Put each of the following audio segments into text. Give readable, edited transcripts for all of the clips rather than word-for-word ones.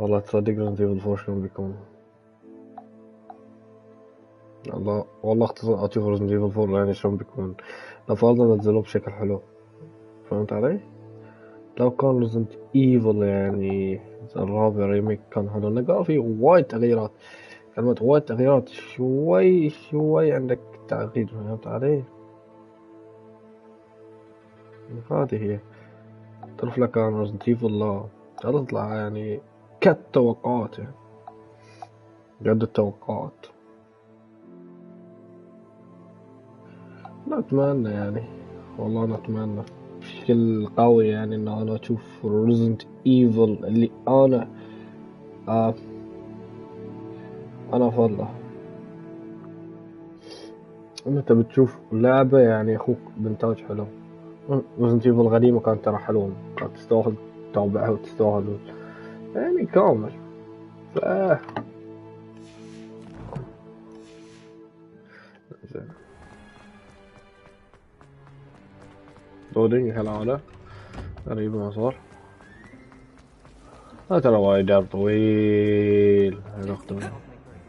والله تصدق ريزنت ايفل 4 شلون بيكون؟ والله اختصر اشوف ريزنت ايفل 4 يعني شلون بيكون لو فرضنا نزلوه بشكل حلو. فهمت علي؟ لو كان ريزنت ايفل يعني الرابع ريميك كان حلو، لأنه فيه وايد تغييرات. كلمة وايد تغييرات، شوي عندك تغيير. فهمت علي؟ هذه هي. تعرف لك كان ريزنت ايفل لا تطلع يعني كالتوقعات، يعني قد التوقعات. نتمنى يعني، والله نتمنى بشكل قوي يعني ان انا اشوف ريزنت ايفل اللي انا افضله. انت بتشوف لعبة يعني اخوك بانتاج حلو. ريزنت ايفل القديمة كانت ترى حلوة، كانت تستاهل تتابعها وتستاهل يعني كامل. ف زين لودينج هالعالة غريبة ما صار. ترى وايد طويل هالوقت.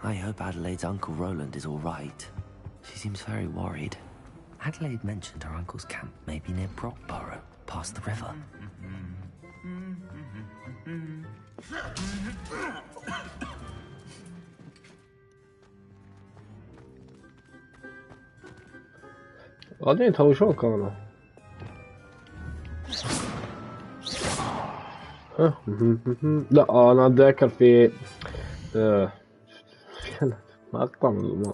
I hope Adelaide's Uncle Roland is all right. She seems very worried. Adelaide mentioned her uncle's camp may be near Brockborough, past the river. بعدين يتهاوشون كانوا. لا انا اتذكر في مقطع من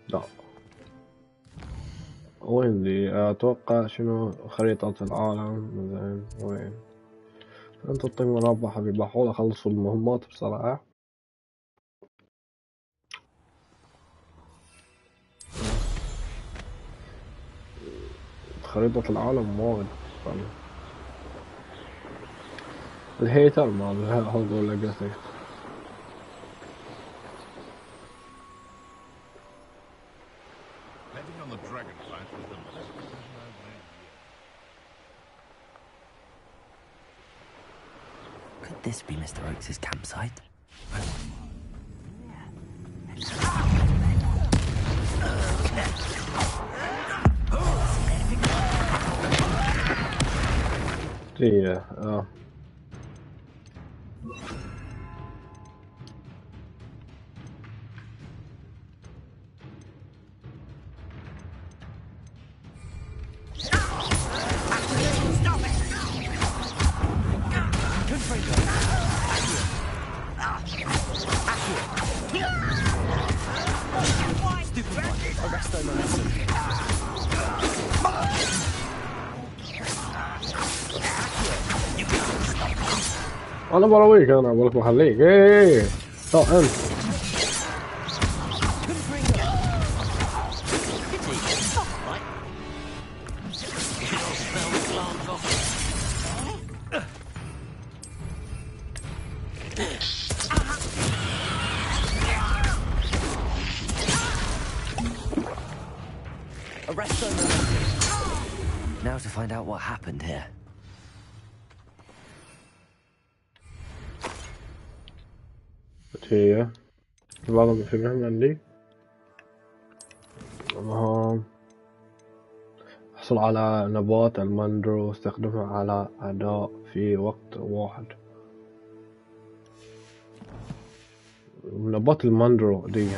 لا وين دي اتوقع شنو خريطة العالم. زين وين انت تطيب مربع حبيبي، بحاول اخلص المهمات بسرعة. خريطة العالم وايد الهيتر مال هوجورتس. Could this be Mr. Oakes' campsite? Yeah. انا برويك، انا بقول لك بخليك. ايه انت Now to find out what happened here. هي بعض الفيلم عندي. احصل على نبات الماندرو واستخدمه على أداء في وقت واحد. نبات الماندرو دي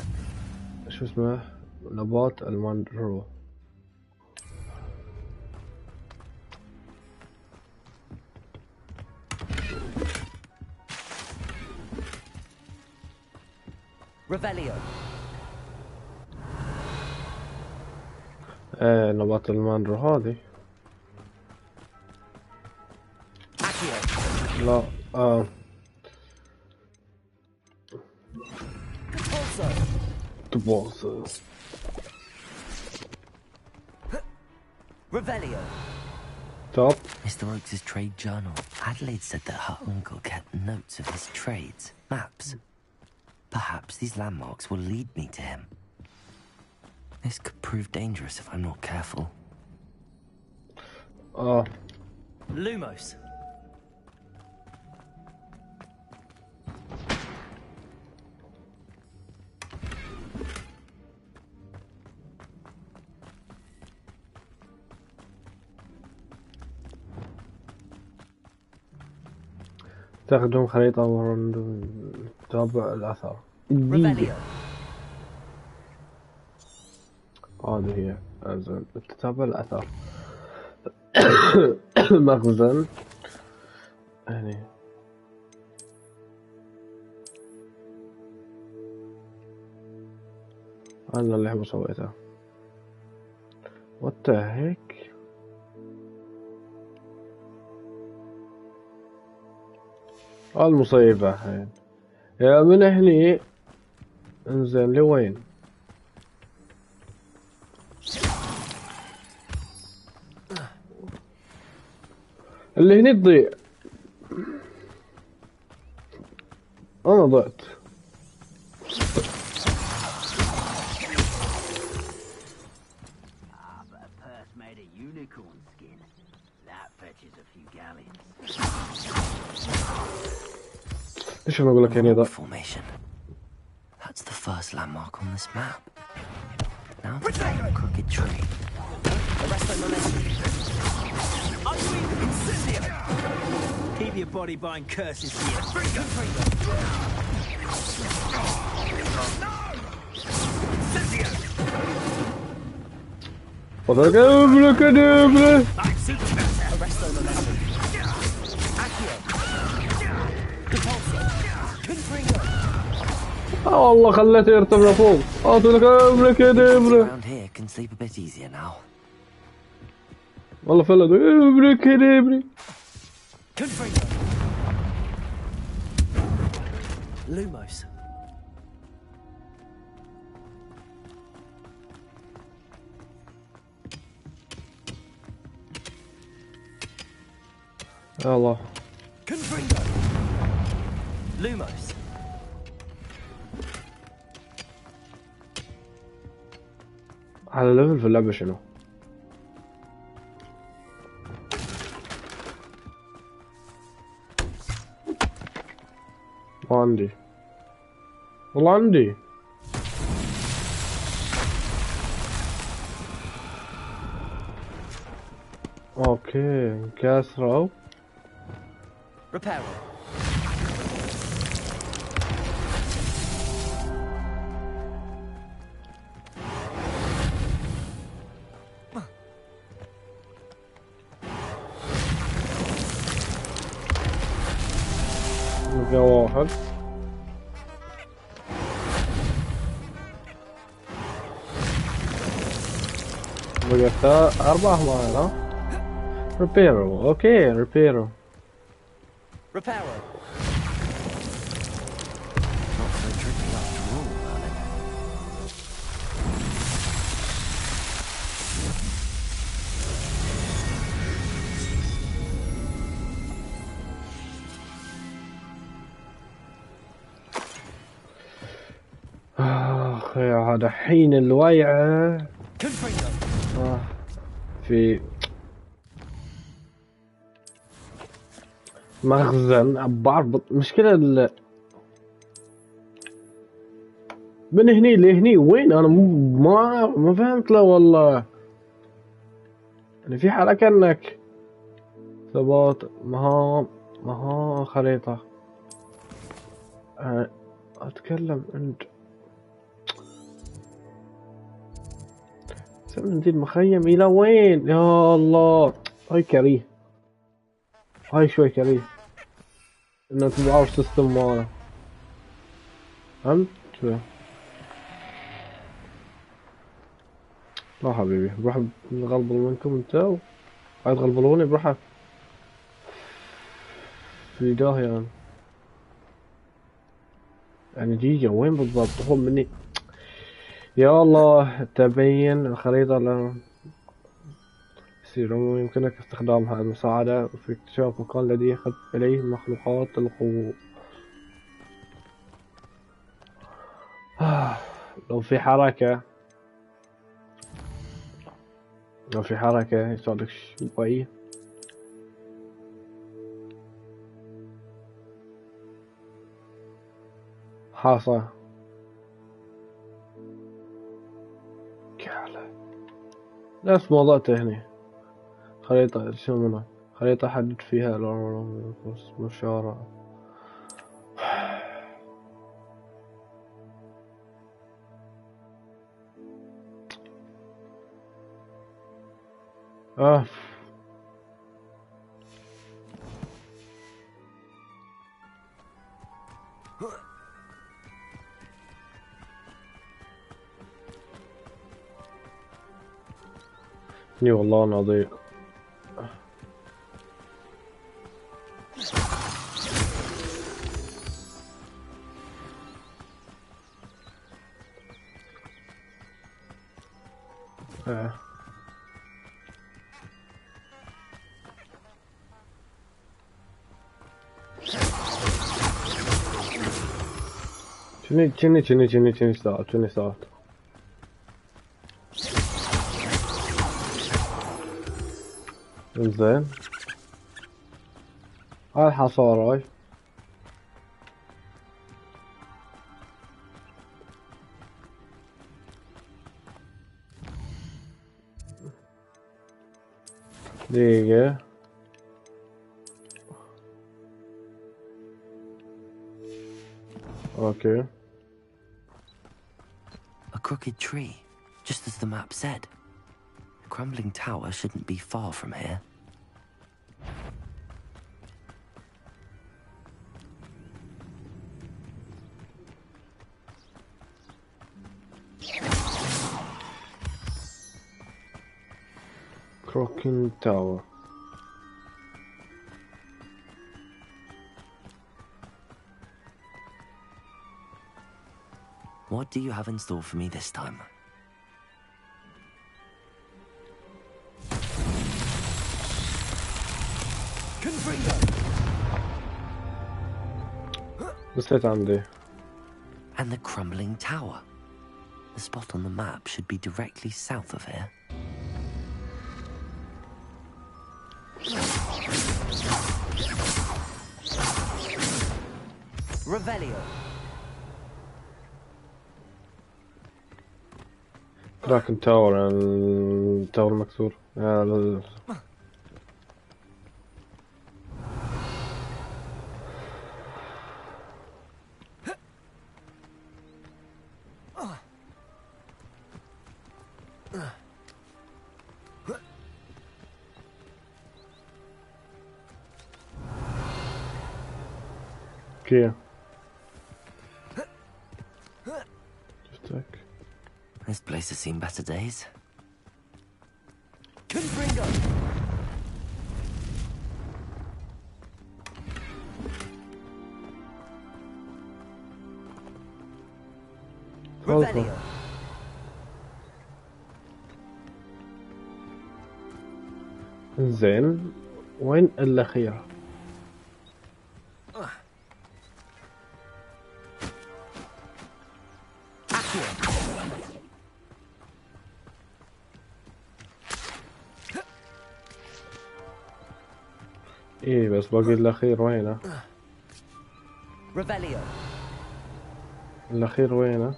شو اسمه؟ نبات الماندرو. Revelio. نبات الماندرو هذه. لا تبوظ. Revelio. Top. Mr. Oakes' trade journal. Adelaide said that her uncle kept notes of his trades, maps. Perhaps these landmarks will lead me to him. This could prove dangerous if I'm not careful. Lumos. استخدم خريطة وراندوم تتابع الأثر. Revelio. هذه هي أنزل تتابع الأثر. مخزن يعني هذا اللي احنا سويته. وات هيك المصيبة هين يا من هني. انزين لوين؟ اللي هني تضيع. انا ضعت. But a purse made of unicorn skin. That fetches a few galleons. ليش انا اقول لك هني ضاع؟ Formation. That's the first landmark on this map. Now to find a crooked tree. Keep your body buying curses here. وذاك ابنك ابنك. والله خليته يرتب لفوق. اعطي لك ابنك يا دبره. Around here can sleep a bit easier now. والله فلت ابنك يا دبري. Lumos. يا الله. Lumos. على ليفل في اللعبة شنو؟ ما عندي. والله عندي. اوكي كسرة. Repair. بقى واحد. بقى أربعة معنا. ريبيرو. اوكي ريبيرو. Repair. Not so tricky after all, Merlin. اخ يا هذا حين الويعة. في مخزن بعرف مشكلة من هني لهني وين انا ما فهمت له والله. يعني في حالة كأنك ثبات مهام خريطة. اتكلم انت سمن دي المخيم الى وين يا الله. هاي كريه. هاي شوي كريه انه تبعوا السيستم ماله. فهمت؟ لا حبيبي بروح نغلبل منكم انتو. هاي تغلبلوني بروح في داهية. يعني دقيقة وين بالضبط هم مني. يا الله تبين الخريطة يصير يمكنك استخدامها المساعدة في اكتشاف مكان الذي يخف إليه مخلوقات القوة. لو في حركة يساعدك شوي. حاصة كعلة نفس موضوعته هنا. خريطة شو منها خريطة حدد فيها مشارة اه اي والله انا ضيق. شني ساعات انزين هاي الحصارة هاي دقيقة. اوكي. A crooked tree, just as the map said. The crumbling tower shouldn't be far from here. Crooked Tower. What do you have in store for me this time? نسيت عندي. And the crumbling tower. The spot on the map should be directly south of here. Revelio. كراكن تاور التاور المكسور. كيا شفتك. This place has seen better days. Revelio. زين وين الأخيرة؟ ايه بس باقي الأخير وينه؟ Revelio. الأخير وينه؟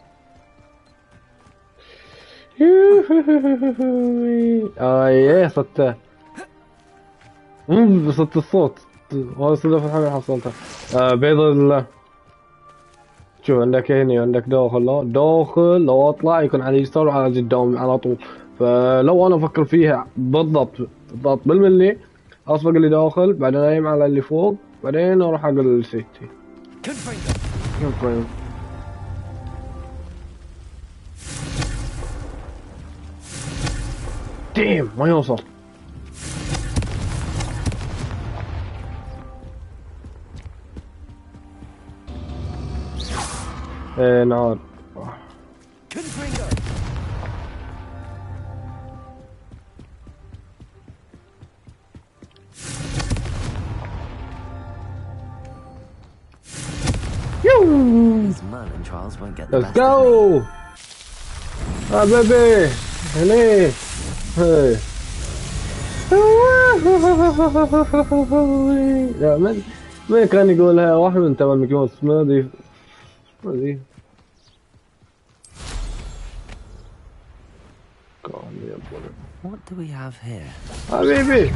ايه صدته. صدت الصوت. هذا صدف الحين حصلته. بيض شوف عندك هنا عندك داخل لو اطلع يكون على اليسار وعلى قدام على طول. فلو انا افكر فيها بالضبط بالملي اسبق اللي داخل بعدين انيم على اللي فوق بعدين اروح اقل السيتي. كونفريم. ديم ما يوصل. ايه نعم. These Merlin trials won't get the Let's best of go! Ah baby! Hey! Hey! يا من كان يقولها واحد من تبع ميكي ماوس ما ادري What do we have here? حبيبي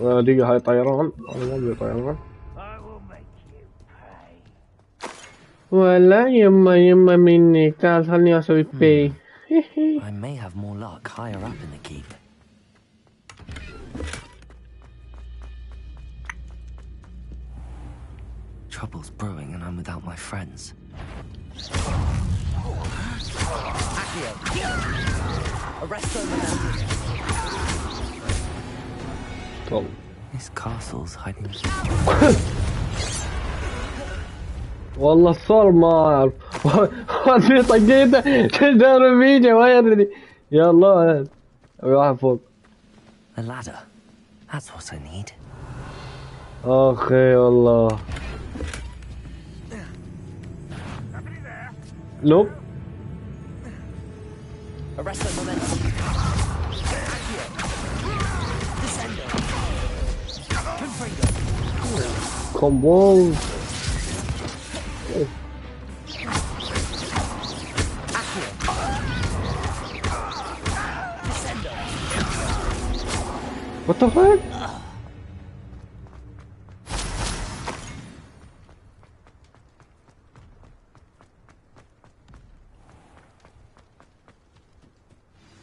دقيقة هاي طيران انا ما ابي طيران. ولا يما مني تعال خلني اسوي بي. I may have more luck higher up in the keep. Trouble's brewing and I'm without my friends. طب This castle's hiding. والله الصور ما اعرف. هذي طقيته تدور فيديو ما يدري. يا الله ابي واحد فوق. A ladder. That's what I need. اخي والله. نوب. Arrest the momentum. كومبو. What the fuck?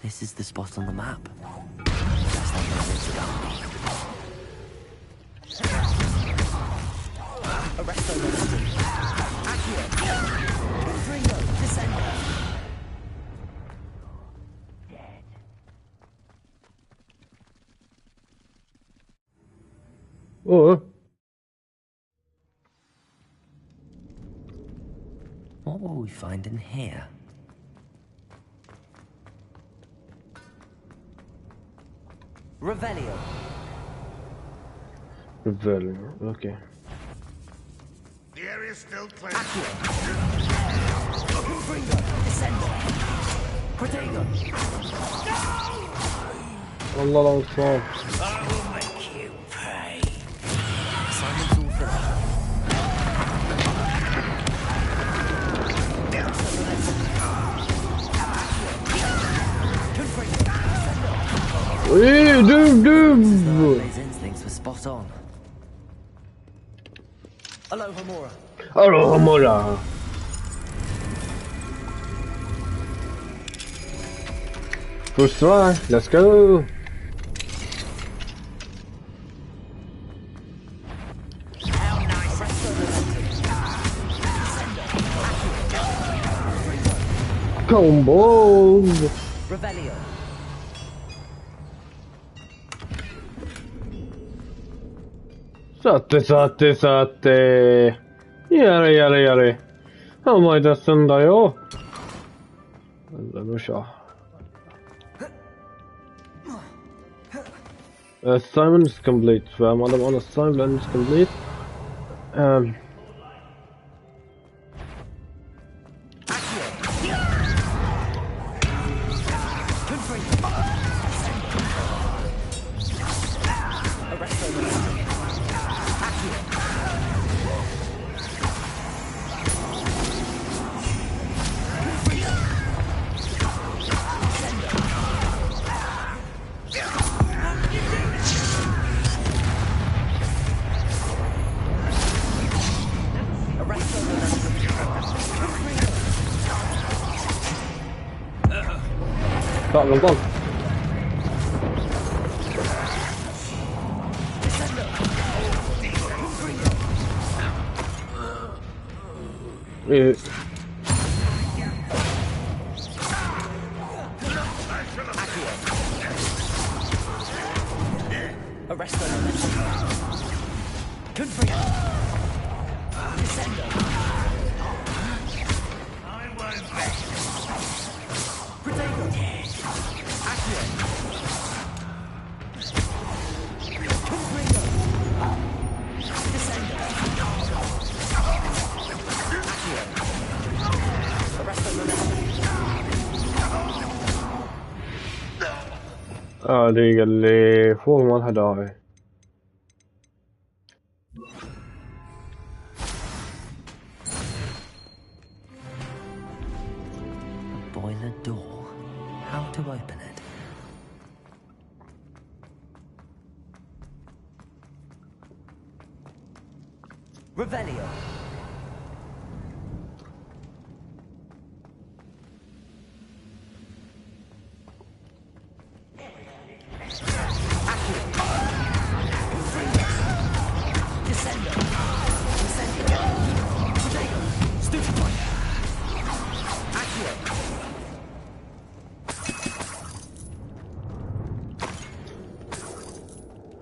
This is the spot on the map. Oh. What will we find in here? Revelio. Revelio. Okay. The area's still clear. والله لو صار. I will make you pay. Simon's all finished. ايه دوب. His instincts were spot on. Aloha Mora. Aloha Mora. First try, let's go. Combos. Revelio. Satte. Yare. How am I just Sundayo? Assignment is complete. فمادام أنا assignment is complete. Start them both. Yeah. Arrest the momentum. Confront. Descendo. I won't back. Protego. Accio. Confringo. Descendo. Accio. Arrest the momentum. هذه قال لي فوق ما لها داعي. Boiler door. How to open it? Revelio.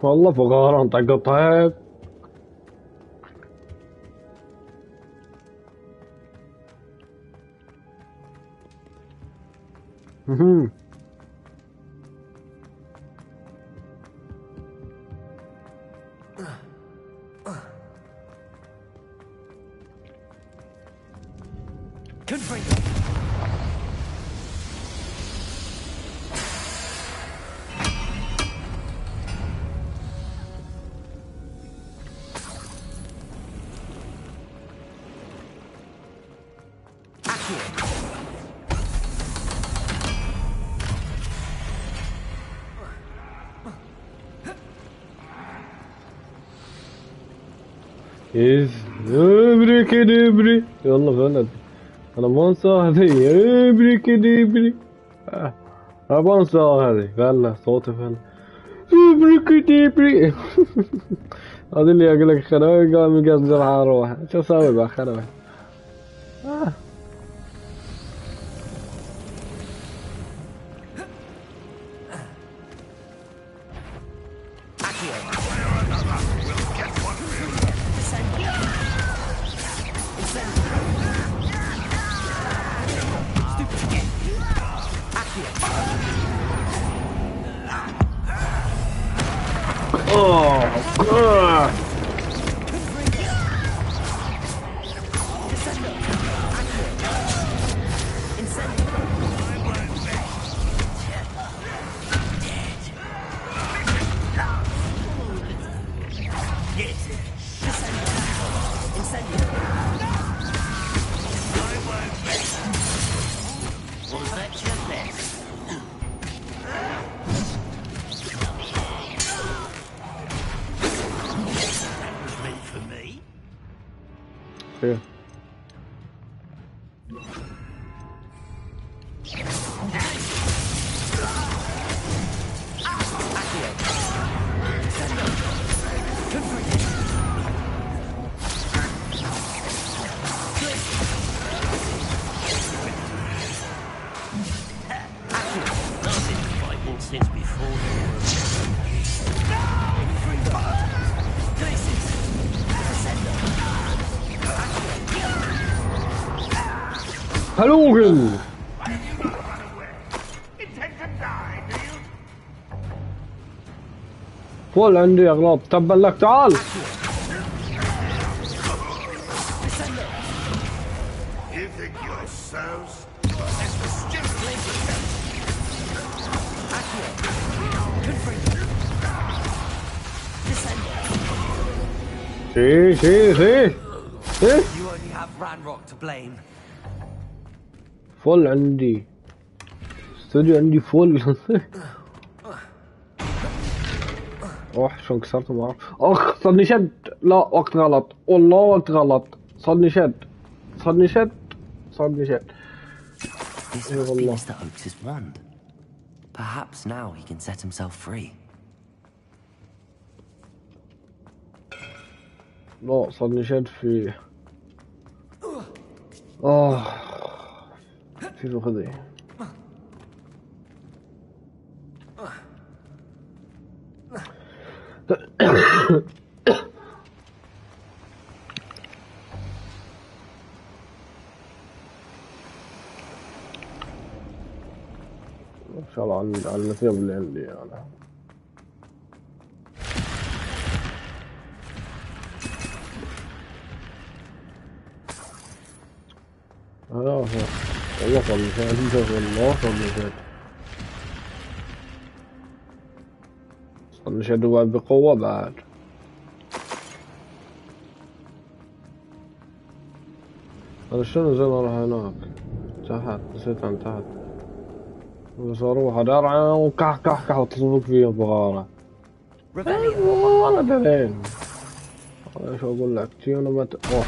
والله فقارة انت قطعت. ايش ابري كده ابري يلا بلد انا ما انسى هذه ابري كده ابري انا ما انسى هذه فعلا صوتي فعلا ابري كده ابري هذا اللي اقول لك خلاوي قام يقصر على روحه شو اسوي بقى خلاوي هلوغن فول عندي اغلاط تبا لك تعال سي You only have Ranrock to blame. فول عندي استوديو عندي فول اوح شلون كسرته ما اعرف اخ صدني شد لا وقت غلط والله وقت غلط صدني شد This must be Mr. Oakes' wand. Perhaps now he can set himself free. لا صدني شد في في فخذي ان شاء الله على النثيب اللي عندي انا والله صدني شد والله صدني شد بقوة بعد انا شنو نزل اروح هناك تحت نسيت عن تحت بس اروح ادرع وكح وتصفق فيه بغارة انا دلين ايش اقول لك تيونا ما اوه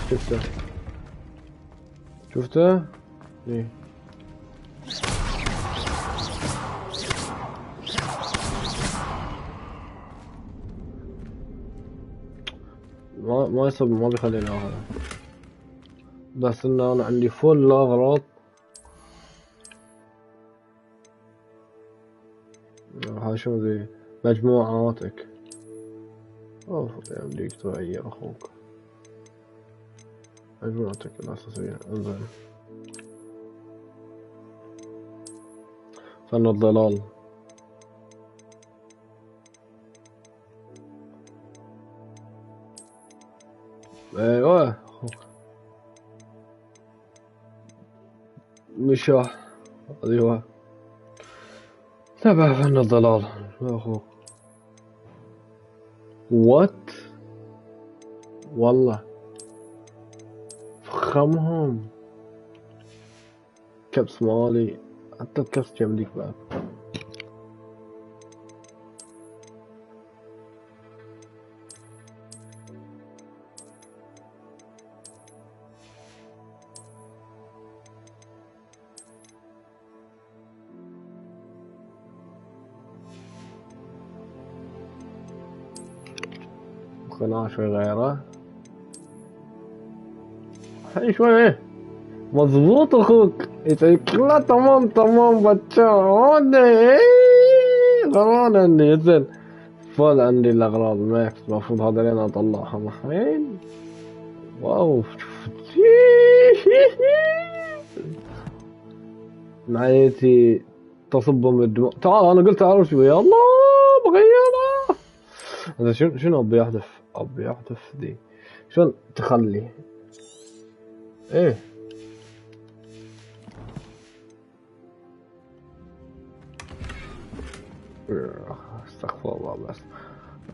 شفته ايه ما يصب ما بيخليني اخذ بس ان انا عندي فل اغراض هاي شو ذي مجموعاتك اوه يمديك تغير اخوك. اجوبتك الاساسية. انزين. فن الضلال. ايوه اخوك. مشاح. ايوه. تبع فن الضلال يا اخوك. وات والله فخمهم. كبس مالي حتى الكبس جنبيك بعد. قناع شوي غيره. هاي شوي مظبوط اخوك. لا تمام تمام بچا هوني غران عندي يزن فول عندي الاغراض ماكس. المفروض هذا لين اطلعها محين. واو نهايتي تصب من الدماء. تعال انا قلت اعرف شوي يلا بغيرها. هذا شنو ابي احذف؟ ابي احذف دي شلون تخلي ايه استغفر الله.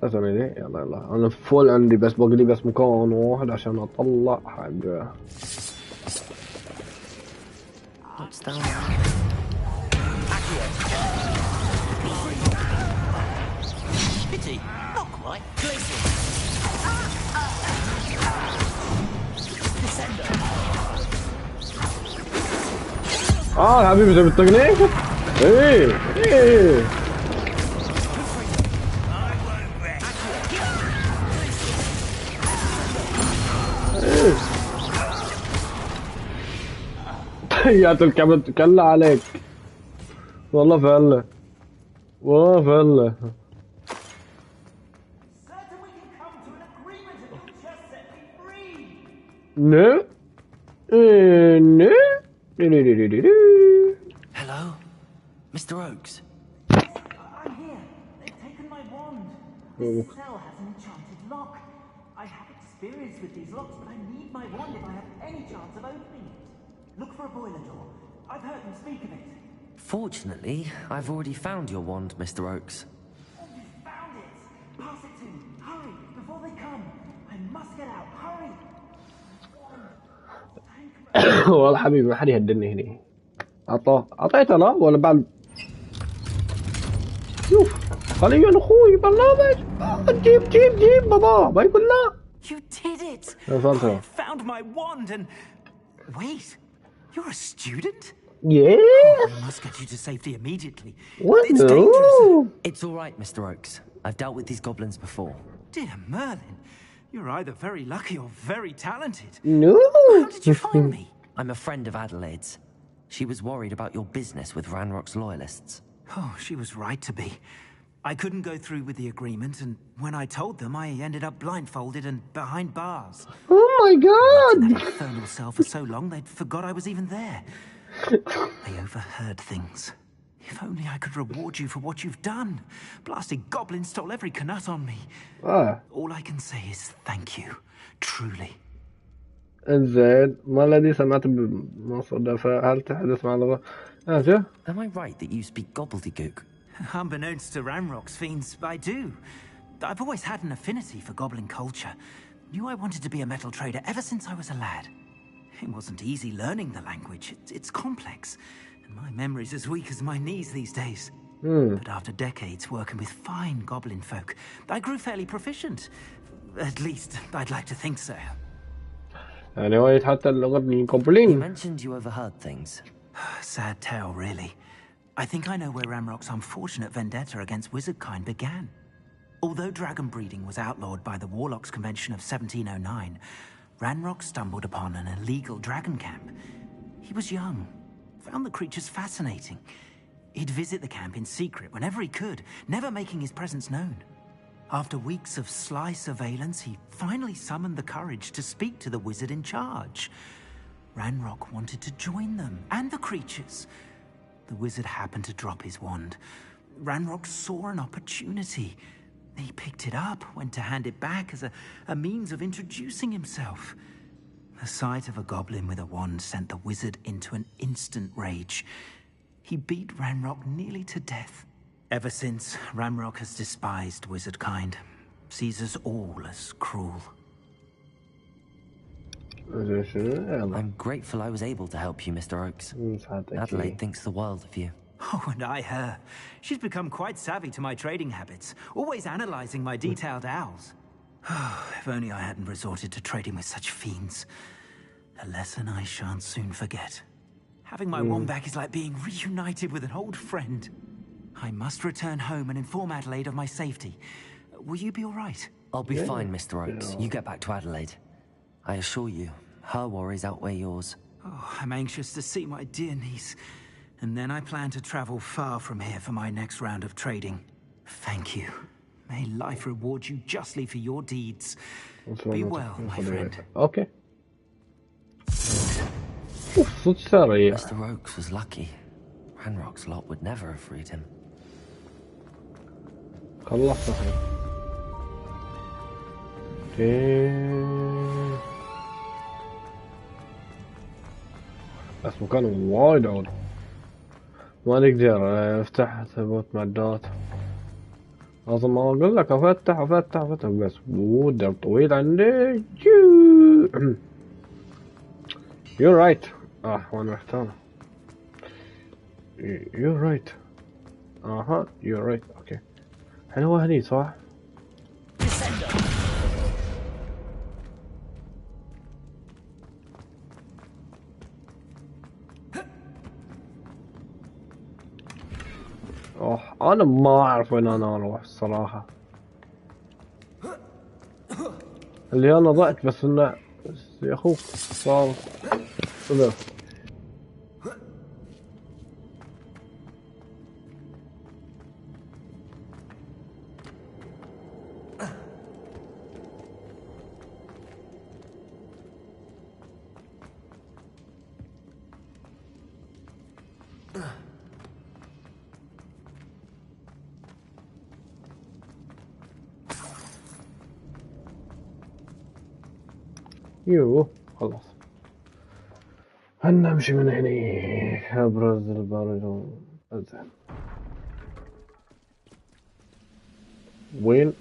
بس انا ليه يلا يلا انا فول عندي بس باقي لي بس مكان واحد عشان اطلع حاجه. حبيبي تبي التقنية؟ ايه يا الكبد كلا عليك والله فعلا والله فعلا. نه نه. Hello, Mr. Oakes. I'm here. They've taken my wand. This cell has an enchanted lock. I have experience with these locks, but I need my wand if I have any chance of opening it. Look for a boiler door. I've heard them speak of it. Fortunately, I've already found your wand, Mr. Oakes. Oh, you found it! Pass it to me. Hurry, before they come. I must get out. Hurry! والله حبيبي ما حد يهدني هني. اعطيته لا ولا بعد. شوف خليه اخوي برنامج. جيب بابا ما يقول لا. You did it! I found my wand and... Wait, you're a student? Yeah. I must get you to safety immediately. What? It's No. dangerous. It's all right, Mr. Oakes. I've dealt with these goblins before. Dear Merlin, you're either very lucky or very talented. No. How did you find me? I'm a friend of Adelaide's. She was worried about your business with Ranrock's loyalists. Oh, she was right to be. I couldn't go through with the agreement, and when I told them, I ended up blindfolded and behind bars. Oh my god. In that infernal cell for so long, they'd forgot I was even there. They overheard things. If only I could reward you for what you've done. Blasted goblin stole every kanut on me. All I can say is thank you. Truly. انزين ما الذي سمعت بمصدفة؟ هل تحدث مع لغة؟ Am I right that you speak gobbledygook? Unbeknownst to Ranrock's fiends, I do. I've always had an affinity for goblin culture. Knew I wanted to be a metal trader ever since I was a lad. It wasn't easy learning the language. It's complex. And my memory's as weak as my knees these days. But after decades working with fine goblin folk, I grew fairly proficient. At least, I'd like to think so. يعني وايد حتى اللغة القبلين. You mentioned you overheard things. Sad tale, really. I think I know where Ranrock's unfortunate vendetta against wizardkind began. Although dragon breeding was outlawed by the Warlocks Convention of 1709, Ranrock stumbled upon an illegal dragon camp. He was young, found the creatures fascinating. He'd visit the camp in secret whenever he could, never making his presence known. After weeks of sly surveillance, he finally summoned the courage to speak to the wizard in charge. Ranrock wanted to join them, and the creatures. The wizard happened to drop his wand. Ranrock saw an opportunity. He picked it up, went to hand it back as a means of introducing himself. The sight of a goblin with a wand sent the wizard into an instant rage. He beat Ranrock nearly to death. Ever since, Ranrock has despised wizard kind, sees us all as cruel. I'm grateful I was able to help you, Mr. Oakes. Adelaide thinks the world of you. Oh, and I her. She's become quite savvy to my trading habits, always analyzing my detailed owls. If only I hadn't resorted to trading with such fiends. A lesson I shan't soon forget. Having my wand back is like being reunited with an old friend. I must return home and inform Adelaide of my safety. Will you be all right? I'll be fine, Mr. Oakes. You get back to Adelaide. I assure you, her worries outweigh yours. Oh, I'm anxious to see my dear niece. And then I plan to travel far from here for my next round of trading. Thank you. May life reward you justly for your deeds. Be well, my friend. Okay. صوت سريع. Mr. Oakes was lucky. Ranrock's lot would never have freed him. خلصت الحين. بس مكان وايد عود. ما نقدر افتح ثبوت معدات. لازم ما اقول لك افتح بس درب طويل عندي. You're right. وانا محتار. You're right. You're right. اوكي. الحين هو هني صح؟ انا ما اعرف وين انا اروح الصراحة. اللي انا ضعت بس انه يا اخوك صار كذا. يوه خلاص هنمشي من هني. ابرز البارد. زين وين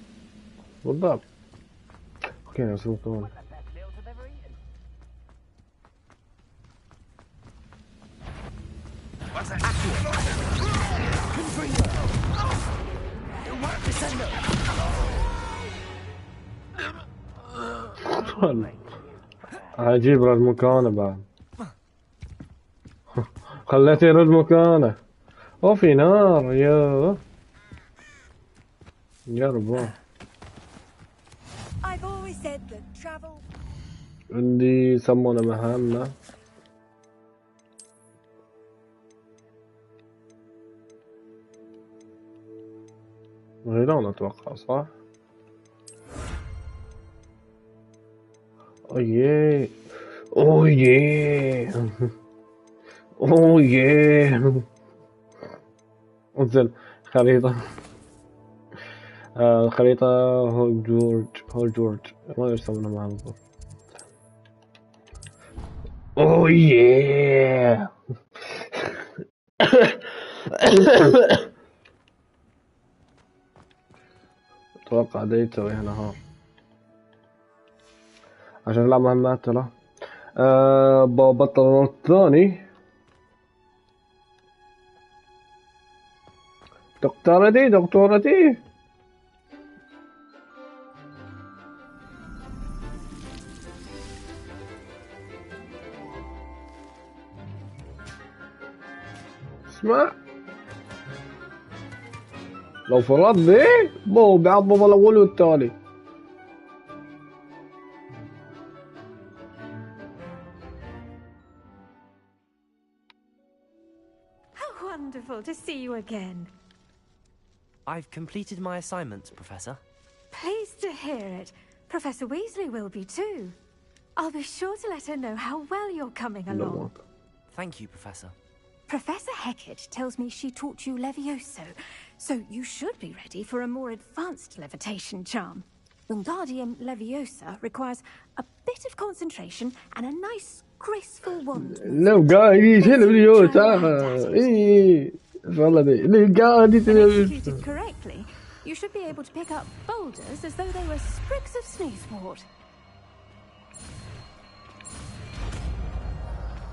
بالضبط؟ اوكي نسوي كمان. عجيب رد مكانه بعد. خليته يرد مكانه. في نار يا رباه. عندي سمونة مهمة. غيران اتوقع صح؟ اوه اوه انزل خريطة. خريطة هوجورتس ما يسمونها معها بالضبط. اتوقع ده يسوي هنا ها عشان لا مهمات ترى. ببطل الثاني. دكتورتي اسمع لو فرط ذي بيعضب الاول والتالي. Wonderful to see you again. I've completed my assignments, Professor. pleased to hear it. Professor Weasley will be too. I'll be sure to let her know how well you're coming along. Thank you, Professor. Professor Hecat tells me she taught you Levioso, so you should be ready for a more advanced levitation charm. Wingardium Leviosa requires a bit of concentration and a nice, graceful wand. لو قاعد يشيل فيديوهات اي والله دي اللي قاعد executed correctly, you should be able to pick up boulders as though they were sprigs of sneezewort.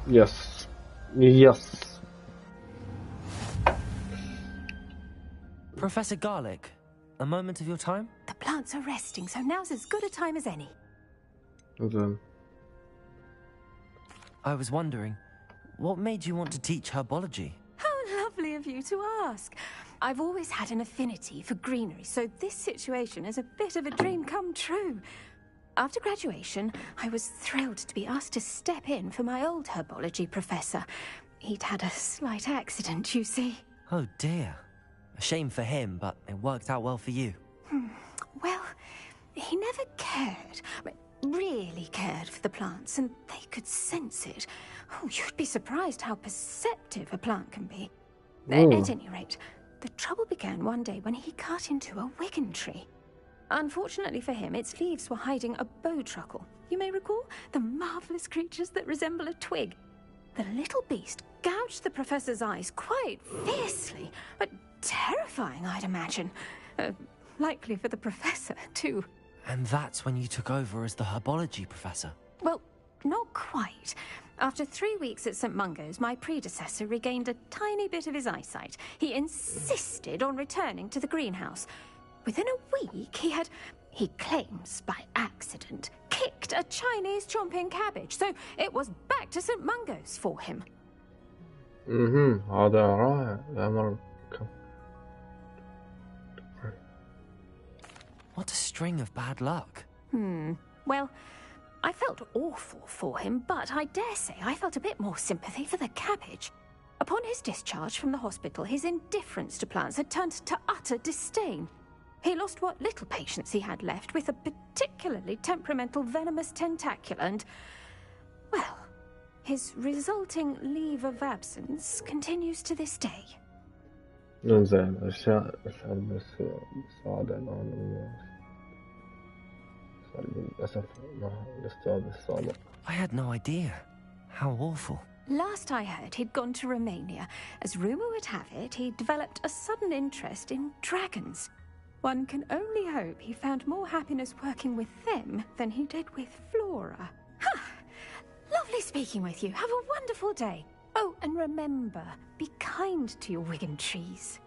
Yes. Professor Garlick, a moment of your time? The plants are resting, so now's as good a time as any. Okay. I was wondering, what made you want to teach herbology? How lovely of you to ask. I've always had an affinity for greenery, so this situation is a bit of a dream come true. After graduation, I was thrilled to be asked to step in for my old herbology professor. He'd had a slight accident, you see. Oh dear. A shame for him, but it worked out well for you. Well, he never cared, really cared for the plants, and they could sense it. Oh, you'd be surprised how perceptive a plant can be. At any rate, the trouble began one day when he cut into a wigan tree. Unfortunately for him, its leaves were hiding a bowtruckle. You may recall the marvellous creatures that resemble a twig. The little beast gouged the professor's eyes quite fiercely, but terrifying, I'd imagine. Likely for the professor, too. And that's when you took over as the herbology professor? Well, not quite. After 3 weeks at St. Mungo's, my predecessor regained a tiny bit of his eyesight. He insisted on returning to the greenhouse. Within a week, he claims by accident, kicked a Chinese chomping cabbage, so it was back to St. Mungo's for him. هذا رائع الأمر. What a string of bad luck. Well, I felt awful for him, but I dare say I felt a bit more sympathy for the cabbage. Upon his discharge from the hospital, his indifference to plants had turned to utter disdain. He lost what little patience he had left with a particularly temperamental venomous tentacula and, well, his resulting leave of absence continues to this day. زين أشياء بالسعادة الآن للأسف مع الأستاذ السابق. I had no idea. How awful. Last I heard, he'd gone to Romania. As rumour would have it, he developed a sudden interest in dragons. One can only hope he found more happiness working with them than he did with Flora. Ha! Lovely speaking with you. Have a wonderful day. Oh, and remember, be kind to your wigan trees.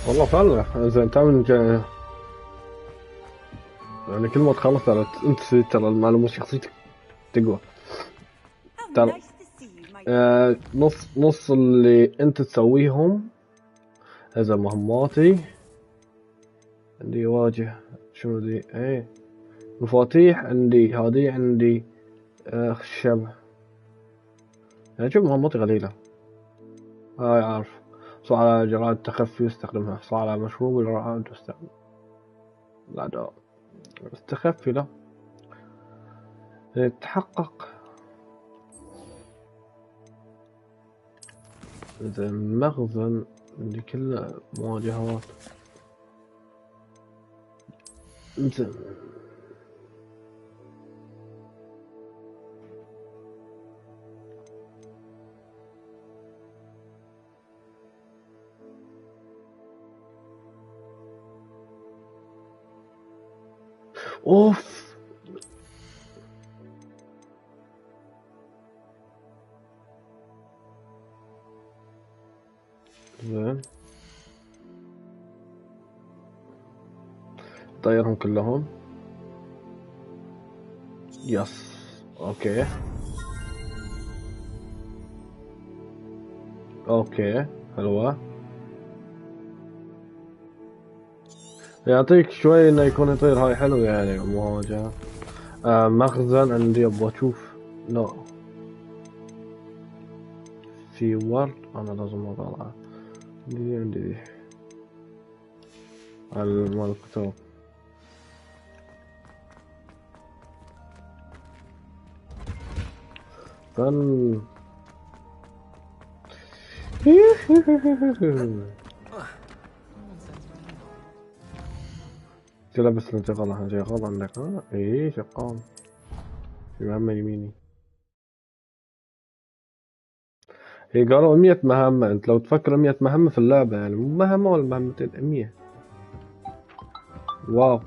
والله فعلا زين تعمل يعني كل ما تخلص ترى المعلومات شخصيتك تقوى. ترى نص اللي انت تسويهم هذا مهماتي. عندي واجه شنو ذي مفاتيح عندي هذه عندي خشب يعني شوف مهماتي قليلة. هاي عارف حصل على جرعة التخفي واستخدمها. حصل على مشروب الرعاد واستخدم لا ده التخفي لا يتحقق. إذا المخزن عندي كله مواجهات. زين اوف زين طيرهم كلهم. يس اوكي حلوة. يعطيك شوي انه يكون يطير. هاي حلو يعني مواجهة. مخزن عندي ابغى اشوف. لا في ورد انا لازم اطلعه. عندي مال الكتب فن. كده بس انت شغال شغال عندك ها؟ ايه شغال في مهمة يميني. هي قالوا 100 مهمة، انت لو تفكر 100 مهمة في اللعبة يعني مو مهمة ولا مهمتين، 100. واو.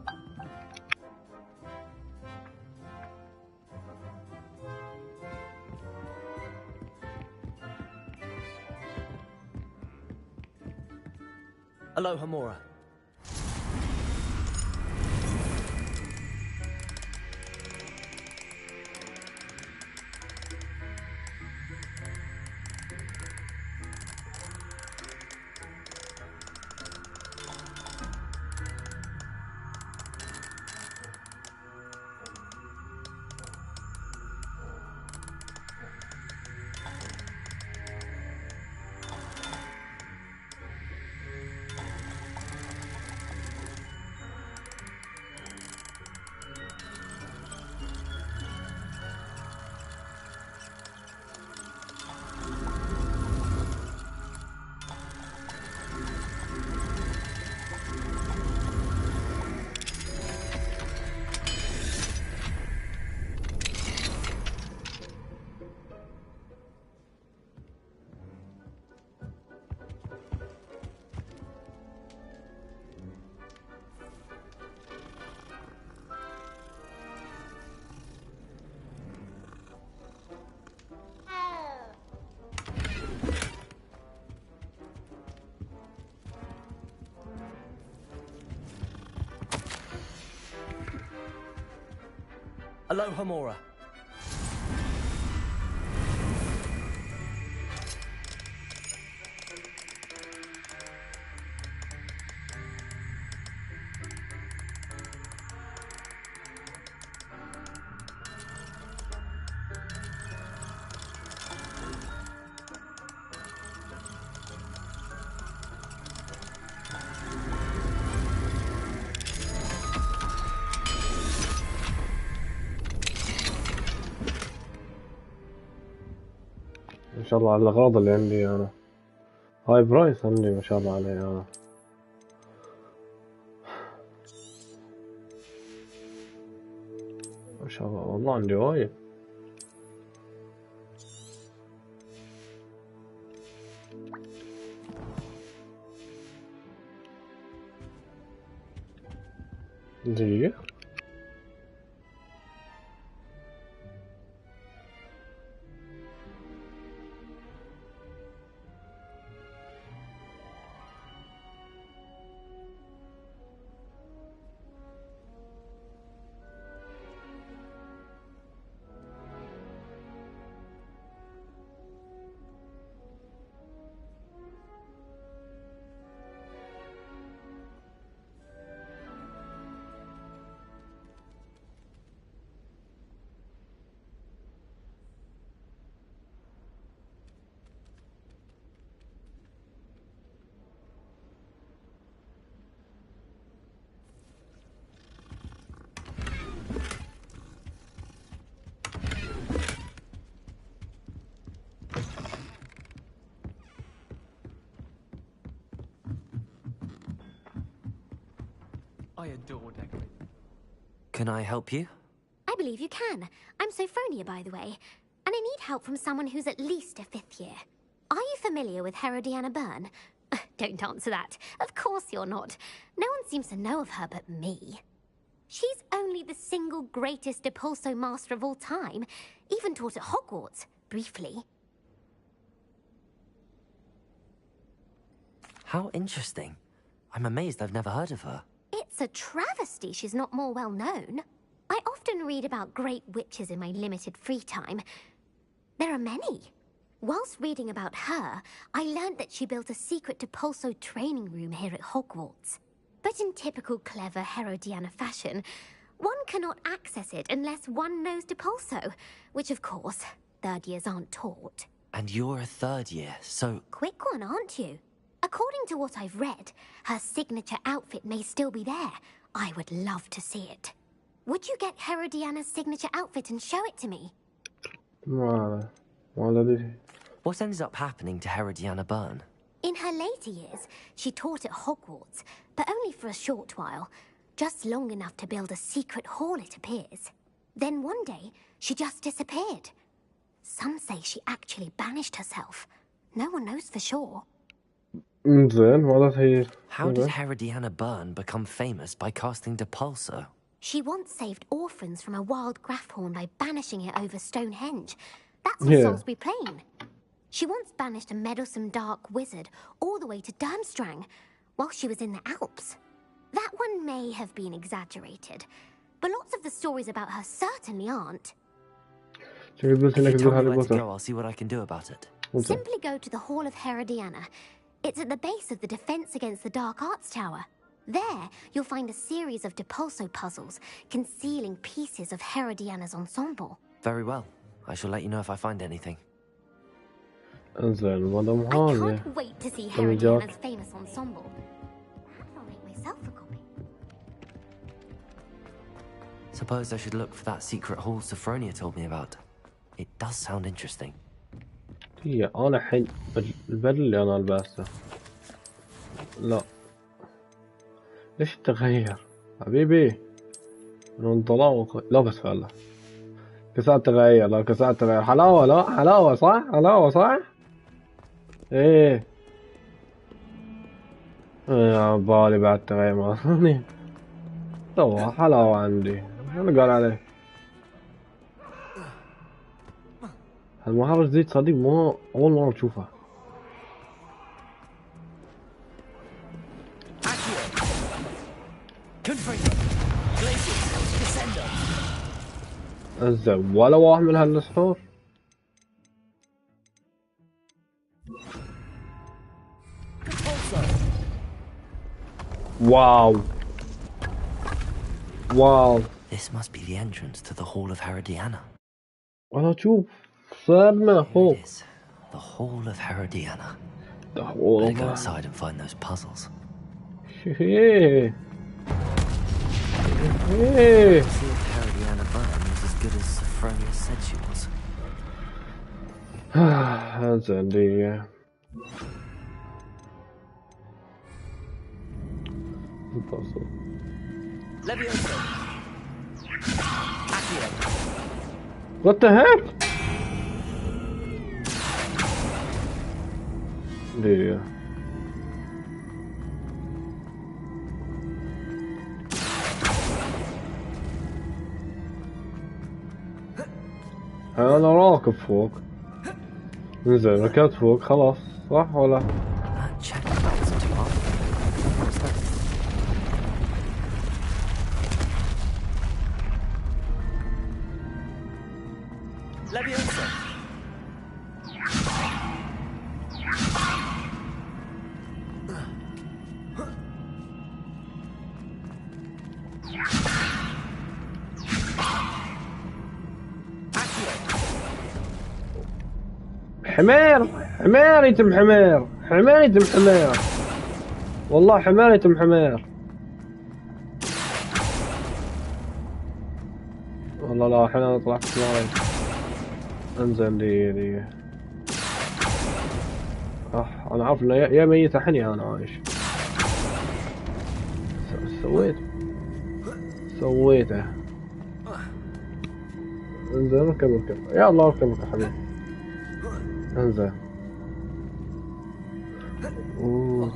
Aloha Mora. Aloha Mora. ما شاء الله على الأغراض اللي عندي أنا. هاي برايس عندي ما شاء الله عليه أنا. ما شاء الله والله عندي وايد. دقيقة. I adore decorating. Can I help you? I believe you can. I'm Sophronia, by the way, and I need help from someone who's at least a 5th year. Are you familiar with Herodiana Byrne? Don't answer that. Of course you're not. No one seems to know of her but me. She's only the single greatest Depulso master of all time. Even taught at Hogwarts, briefly. How interesting. I'm amazed I've never heard of her. It's a travesty she's not more well known. I often read about great witches in my limited free time. There are many. Whilst reading about her, I learned that she built a secret Depulso training room here at Hogwarts. But in typical clever Herodiana fashion, one cannot access it unless one knows Depulso, which of course, 3rd years aren't taught. And you're a 3rd year, so... Quick one, aren't you? According to what I've read, her signature outfit may still be there. I would love to see it. Would you get Herodiana's signature outfit and show it to me? ما أدري. What ended up happening to Herodiana Byrne? In her later years, she taught at Hogwarts, but only for a short while. Just long enough to build a secret hall, it appears. Then one day, she just disappeared. Some say she actually banished herself. No one knows for sure. زين ماذا هي؟ How did Herodiana Byrne become famous by casting Depulso? She once saved orphans from a wild Grafhorn by banishing it over Stonehenge. That's on Salisbury Plain. She once banished a meddlesome dark wizard all the way to Durmstrang while she was in the Alps. That one may have been exaggerated, but lots of the stories about her certainly aren't. If you tell me where to go, I'll see what I can do about it. Simply go to the Hall of Herodiana. It's at the base of the Defense Against the Dark Arts Tower. There, you'll find a series of Depulso puzzles concealing pieces of Herodiana's ensemble. Very well. I shall let you know if I find anything. انزين مدام I هذه can't wait to see Herodiana's famous ensemble. Perhaps I'll make myself a copy. Suppose I should look for that secret hall Sophronia told me about. It does sound interesting. هي أنا الحين البدل اللي أنا لباسه لا ليش تغير حبيبي من انطلاق لا بس فعلا كسات تغير لا كسات تغير حلاوة لا حلاوة صح حلاوة صح ايه يا بالي بعد تغير ما تو حلاوة عندي انا قال عليه المحرك زيت صديق ما أول مرة أشوفها. إنزين ولا واحد من هالسحور. واو. واو. This must be the entrance to the Hall of Herodiana. أنا أشوف. صدمة فوق. The Hall of Herodiana. The Hall of Better go inside and find those puzzles. Hey. See if Herodiana Byrne was as good as Sophronia said she was. That's indeed. Impossible. What the heck? Yeah. أنا راكب فوق. إنزين ركبت فوق خلاص صح ولا؟ حمير حمير يتم حمير حمير يتم حمير والله حمير يتم حمير والله لا الحين انا طلعت سلايد انزل دي انا عارف انه يا ميت الحين يا انا عايش سويته انزل اركب يا الله اركب يا حبيبي انزل اوه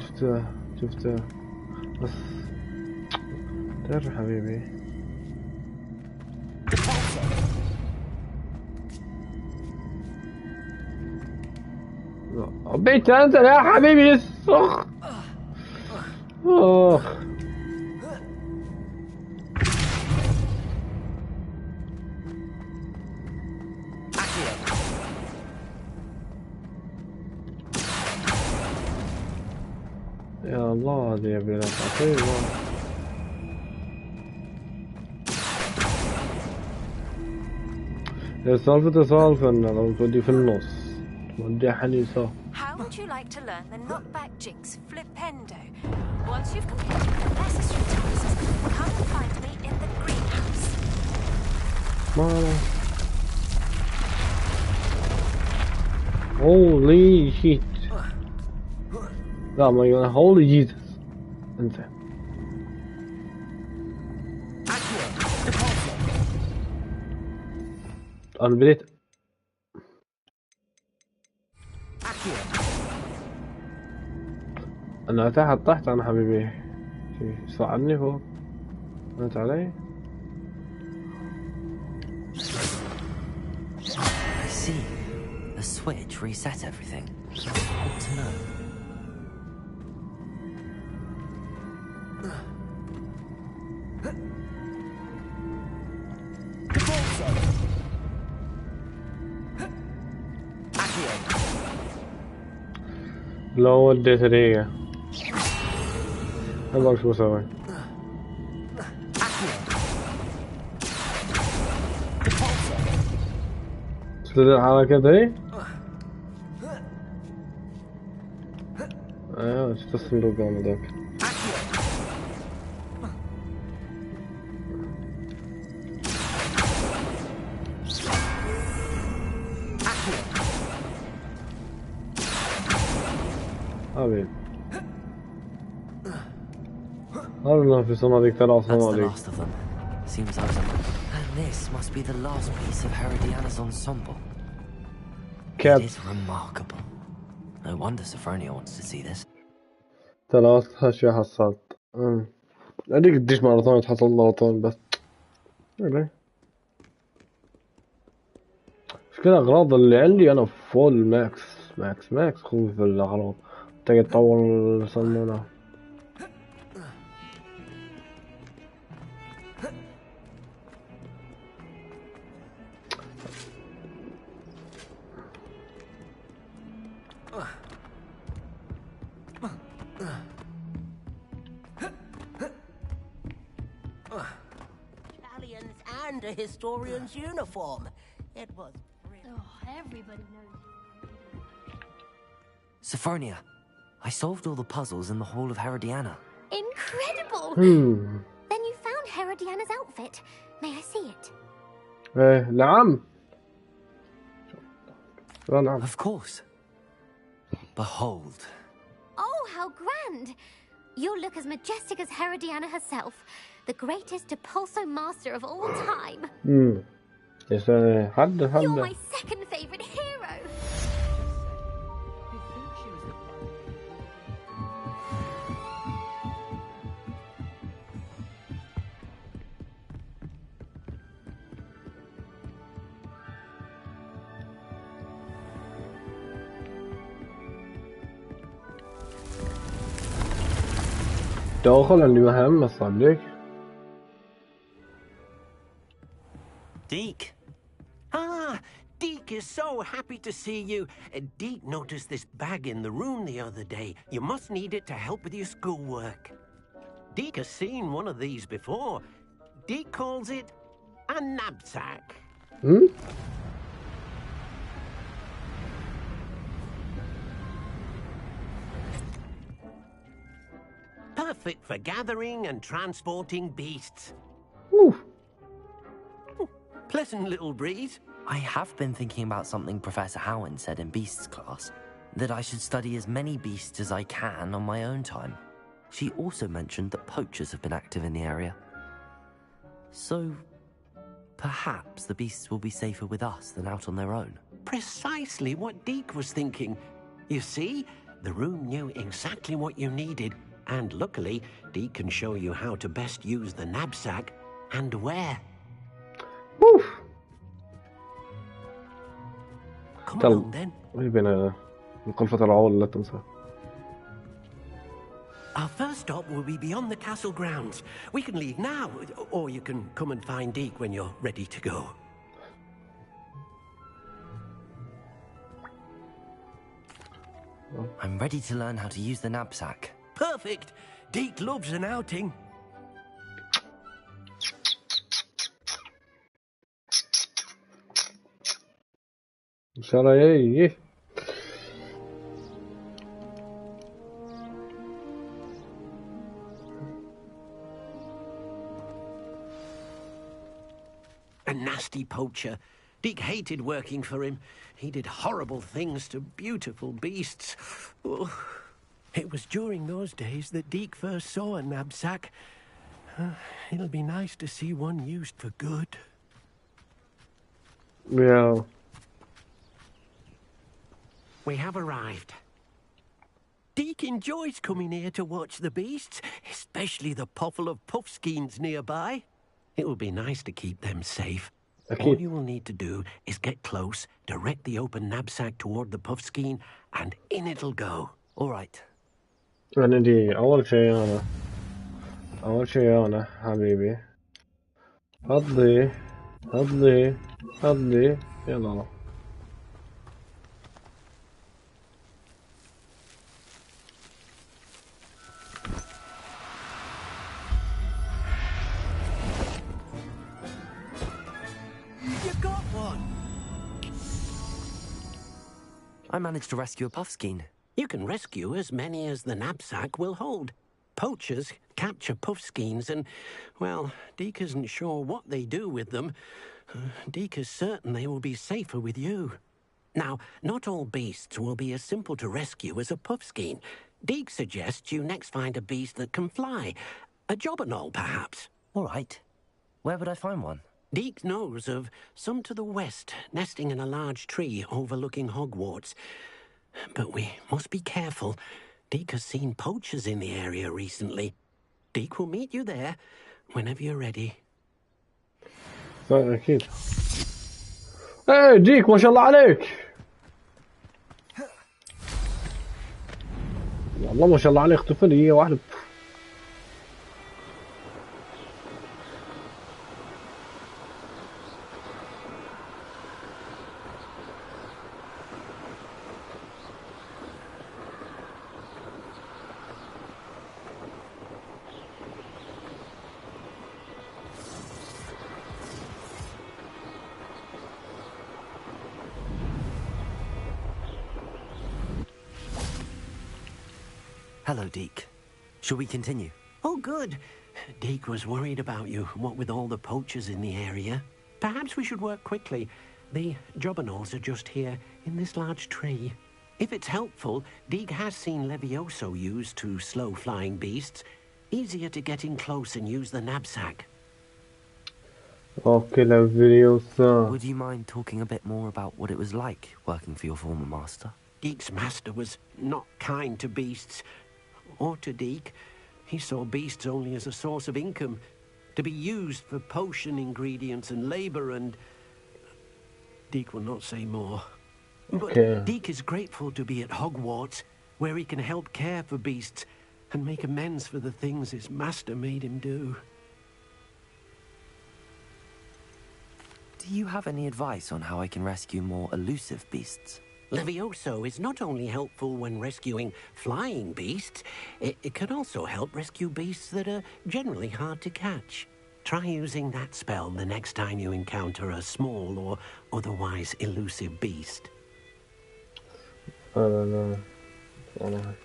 شفته بس تعرف حبيبي بيت انزل يا حبيبي السخ اخ يا الله هذه يا بنات عطيبة سالفة انه لو تودي في النص تودي حنيسة. How would you like to learn the knockback jinx flipendo? Once you've completed the necessary tasks, come and find me in the greenhouse. ما هولي شيت. لا ما يقول هولي جيزس. انزين. انا بديت انا تحت انا حبيبي صعدني فوق. فهمت علي؟ I see. The switch reset everything. Good to know. لو وديت دقيقة هذا شو بسوي؟ تصير الحركة دي؟ ايوه شفت الصندوق انا ذاك. حبيبي هذا في صناديق ثلاث That's the صناديق. last of them. Seems I was and this must be the last piece of Herodiana's ensemble. كاب It is remarkable. No wonder Sophronia wants to see this. ثلاث أشياء حصلت. أديك قديش ماراثون تحصل ماراثون بس. إيه مشكلة أغراض اللي عندي أنا فول ماكس خوي في الأغراض. تقدر تطور يسمونه. And a historian's uniform. It was brilliant. Oh, everybody knows you. Sophronia, I solved all the puzzles in the Hall of Herodiana. Incredible! Then you found Herodiana's outfit. May I see it? نعم. نعم. Of course. Behold. Oh, how grand! You'll look as majestic as Herodiana herself, the greatest Depulso master of all time. You're my second favorite hero. داخل اللي مهم صديق. Deke. Ah, Deke is so happy to see you. Deke noticed this bag in the room the other day. You must need it to help with your schoolwork. Deke has seen one of these before. Deke calls it a knapsack. Perfect for gathering and transporting beasts. Pleasant little breeze. I have been thinking about something Professor Howin said in Beasts class, that I should study as many beasts as I can on my own time. She also mentioned that poachers have been active in the area. So, perhaps the beasts will be safer with us than out on their own. Precisely what Deke was thinking. You see, the room knew exactly what you needed, and luckily, Deke can show you how to best use the knapsack and where. Come along then. Our first stop will be beyond the castle grounds. We can leave now, or you can come and find Deke when you're ready to go. I'm ready to learn how to use the knapsack. Perfect! Deke loves an outing. شرايي A nasty poacher. Deke hated working for him. He did horrible things to beautiful beasts. Oh, it was during those days that Deke first saw a knapsack. It'll be nice to see one used for good. Yeah. We have arrived. Deke enjoys coming here to watch the beasts, especially the potful of puffskeins nearby. It will be nice to keep them safe. All you will need to do is get close, direct the open knapsack toward the puffskein, and in it'll go. All right. أنا دي أول شيء أنا حبيبي هضلي يلا. You got one! I managed to rescue a puffskein. You can rescue as many as the knapsack will hold. Poachers capture puffskeins and, well, Deke isn't sure what they do with them. Deke is certain they will be safer with you. Now, not all beasts will be as simple to rescue as a puffskein. Deke suggests you next find a beast that can fly. A jobberknoll, perhaps. All right. Where would I find one? Deke knows of some to the west, nesting in a large tree overlooking Hogwarts. But we must be careful. Deke has seen poachers in the area recently. Deke will meet you there whenever you're ready. أكيد. إيه ديك ما شاء الله عليك. والله ما شاء الله عليك طفل هي واحدة. Hello, Deke. Shall we continue? Oh, good. Deke was worried about you, what with all the poachers in the area. Perhaps we should work quickly. The jobberknolls are just here, in this large tree. If it's helpful, Deke has seen Levioso used to slow flying beasts. Easier to get in close and use the knapsack. Okay, Levioso. Would you mind talking a bit more about what it was like working for your former master? Deke's master was not kind to beasts. Or to Deke. He saw beasts only as a source of income, to be used for potion ingredients and labor, and Deke will not say more. Okay. But Deke is grateful to be at Hogwarts, where he can help care for beasts and make amends for the things his master made him do. Do you have any advice on how I can rescue more elusive beasts? Levioso is not only helpful when rescuing flying beasts, it can also help rescue beasts that are generally hard to catch. Try using that spell the next time you encounter a small or otherwise elusive beast. I don't know.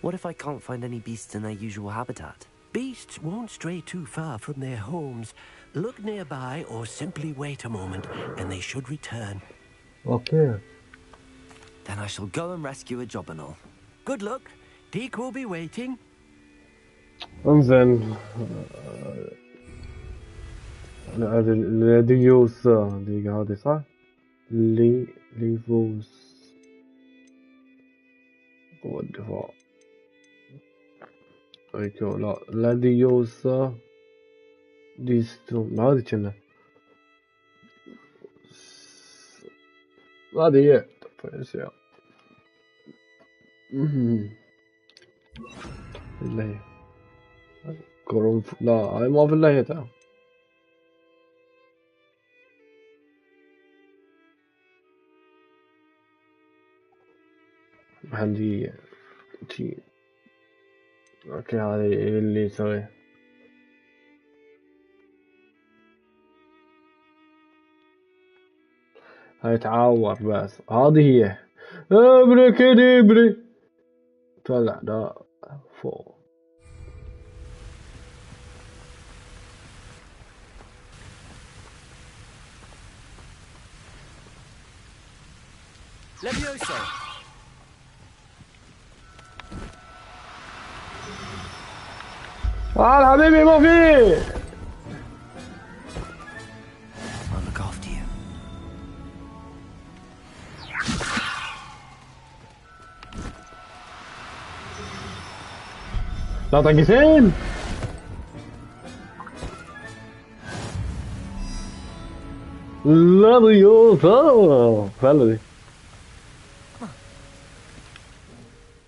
What if I can't find any beasts in their usual habitat? Beasts won't stray too far from their homes. Look nearby or simply wait a moment and they should return. Okay. Then I shall go and rescue a jobberknoll. Good luck. Deke will be waiting. انزين ليفيوسا دقيقة هذه صح؟ ليفوس قوة الدفاع ايكو لا ليفيوسا ديستون هذه كنا هذه هي فرنسيا اللي هي لا هاي ما في اللي هي تعال عندي تي اوكي هذه اللي يسوي هاي تعور بس هذه هي ابري كده ابري طلع ده فوق Levioso! تعال حبيبي ما في. I'll look after you. لا طقتين. لا ضيوفة فعلا.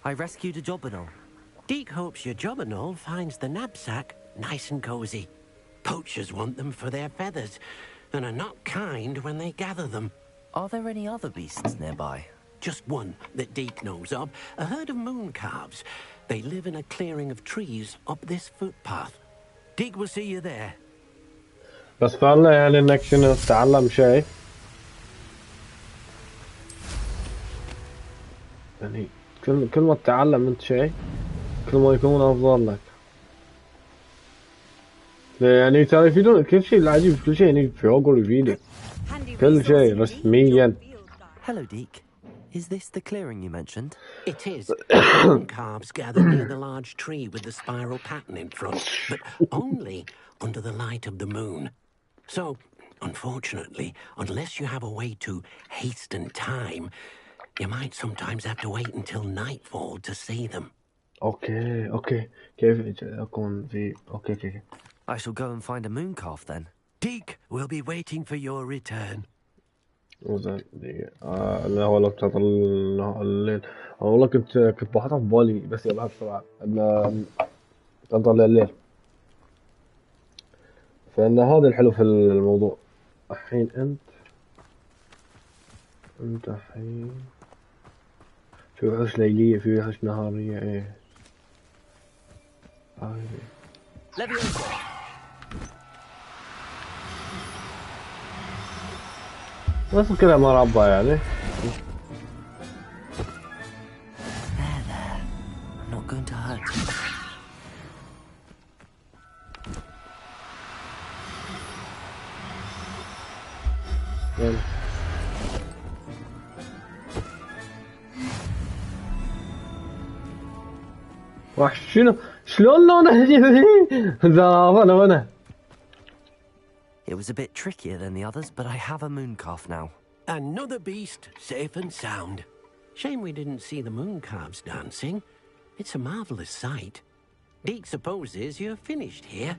I rescued a Jobberknoll. Deke hopes your Jobberknoll finds the knapsack nice and cozy. Poachers want them for their feathers, and are not kind when they gather them. Are there any other beasts nearby? Just one that Deke knows of, a herd of moon calves. They live in a clearing of trees up this footpath. Deke will see you there. بس فعلا يعني انك شنو تتعلم شيء يعني كل ما تتعلم انت شيء كل ما يكون افضل لك يعني ترى يفيدون كل شيء العجيب كل شيء هني في هوجورتس يفيدك كل شيء رسميا. Hello, Deke. Is this the clearing you mentioned? It is. Moon calves gather near the large tree with the spiral pattern in front, but only under the light of the moon. So, unfortunately, unless you have a way to hasten time, you might sometimes have to wait until nightfall to see them. اوكي كيف اكون في اوكي I shall go and find a moon calf then. Deke will be waiting for your return. زين لا والله بتنطر الليل والله كنت بحطها في بالي بس يلا بسرعة ان تنطر الليل فان هذا الحلو في الموضوع. الحين انت الحين في وحوش ليلية في وحوش نهارية ايه Levioso! بس كذا مربى يعني. There. I'm not going to hurt you. يلا. وحش شنو شلون لونه زرافة وانا. It was a bit trickier than the others, but I have a moon calf now. Another beast, safe and sound. Shame we didn't see the moon calves dancing. It's a marvelous sight. Deke supposes you're finished here.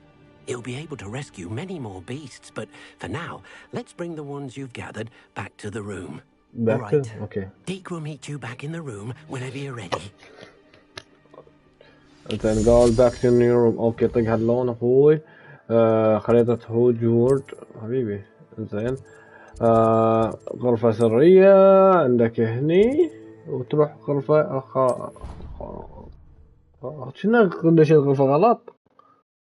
He'll be able to rescue many more beasts, but for now, let's bring the ones you've gathered back to the room. Back to? Okay. Deke will meet you back in the room whenever you're ready. زين قال باك تو نيو روم. اوكي طق هاللون اخوي. خريطة هوجورتس حبيبي. زين غرفة سرية عندك هني وتروح غرفة شنو دشيت غرفة غلط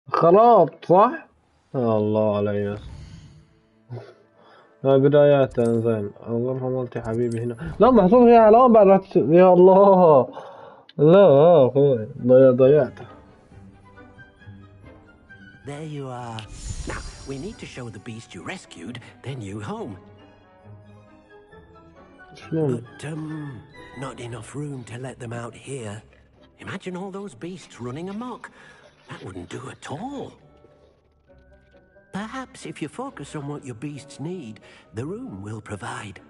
خلاط صح. الله علي بدايات. زين الغرفة مالتي حبيبي هنا لا محطوط فيها علامة بعد يا الله لا اخوي ضيعت. There you are. Now, we need to show the beast you rescued their new home. But, not enough room to let them out here. Imagine all those beasts running amok. That wouldn't do at all. Perhaps if you focus on what your beasts need, the room will provide.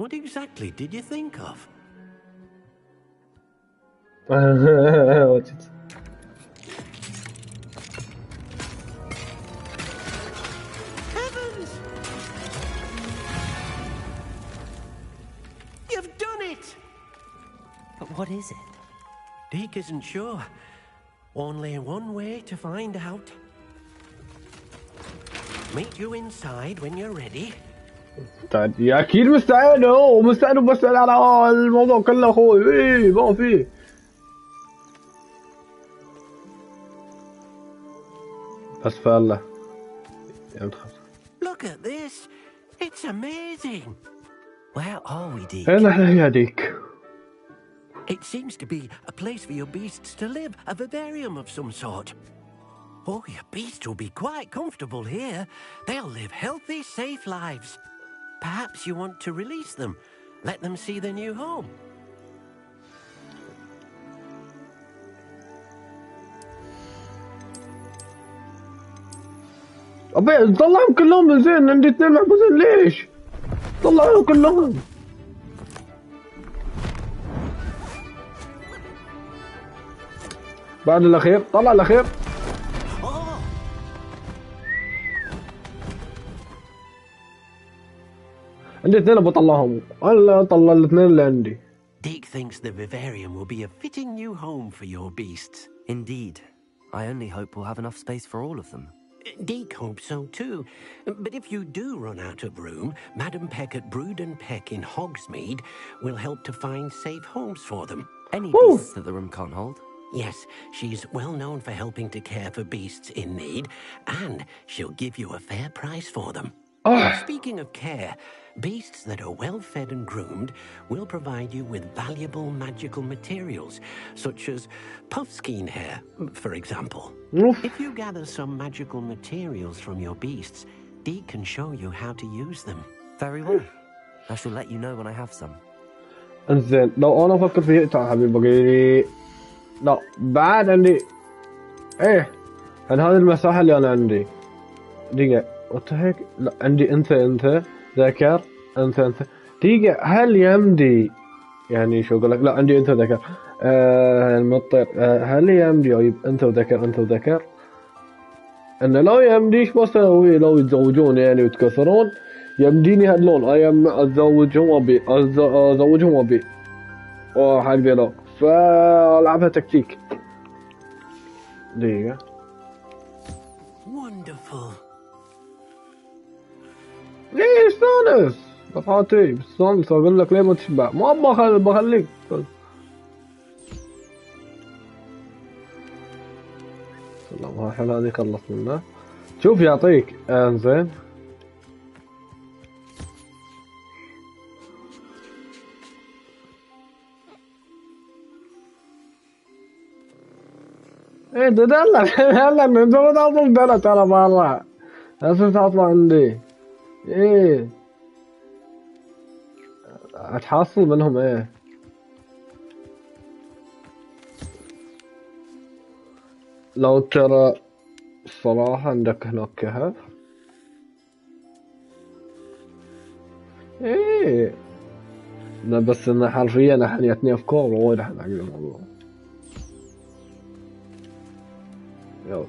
What exactly did you think of? What's it? Heavens! You've done it! But what is it? Deke isn't sure. Only one way to find out. Meet you inside when you're ready. يا اكيد مستعد ومستعد وبسأل على الموضوع كله اخوي. ايه ما فيه بس فالله Look at this. It's amazing. Where are we, Deke? اين احنا يا ديك؟ It seems to be a place for your beasts to live, a vivarium of some sort. Oh, your beasts will be quite comfortable here. They'll live healthy, safe lives. Perhaps you want to release them, let them see their new home. أبي طلعهم كلهم زين، عندي 2 محبوسين ليش؟ طلعهم كلهم. بعد الأخير، طلع الأخير. عندي 2 بطلعهم، ولا طلع ال2 اللي عندي. Deke thinks the vivarium will be a fitting new home for your beasts. Indeed. I only hope we'll have enough space for all of them. Deke hopes so too. But if you do run out of room, Madam Peck at Brood and Peck in Hogsmeade will help to find safe homes for them. Any beasts that the room can't hold? Yes, she's well known for helping to care for beasts in need, and she'll give you a fair price for them. Speaking of care, beasts that are well fed and groomed will provide you with valuable magical materials, such as puffskein hair, for example. If you gather some magical materials from your beasts, Deke can show you how to use them. Very well. I shall let you know when I have some. انزين لو انا افكر فيه، تعال حبيبي بقيلي. لا بعد عندي ايه، هل هذه المساحة اللي انا عندي دقيقة وتهيك؟ لا عندي انثى ذكر، انثى دقيقة. هل يمدي يعني شو اقول لك؟ لا عندي انثى ذكر المطر. هل يمدي اجيب انثى وذكر؟ انه لو يمديش بسوي لو يتزوجون يعني ويتكثرون يمديني هاللون اتزوجهم وابي حق ذلك، فالعبها تكتيك. دقيقة. Wonderful. ليه استانس؟ بطاطي بستانس، اقول لك ليه ما تشبع؟ ما بخليك والله حلو. هذه خلص منه. شوف يعطيك انزين. ايه تدلع هلا انت ما تعطون دلع ترى برا، لازم تطلع عندي. ايه هتحصل منهم ايه؟ لو ترى الصراحة عندك هناك كهف. ايه لا بس انه حرفيا الحين يعطيني افكار وايد الحين حق الموضوع. يلا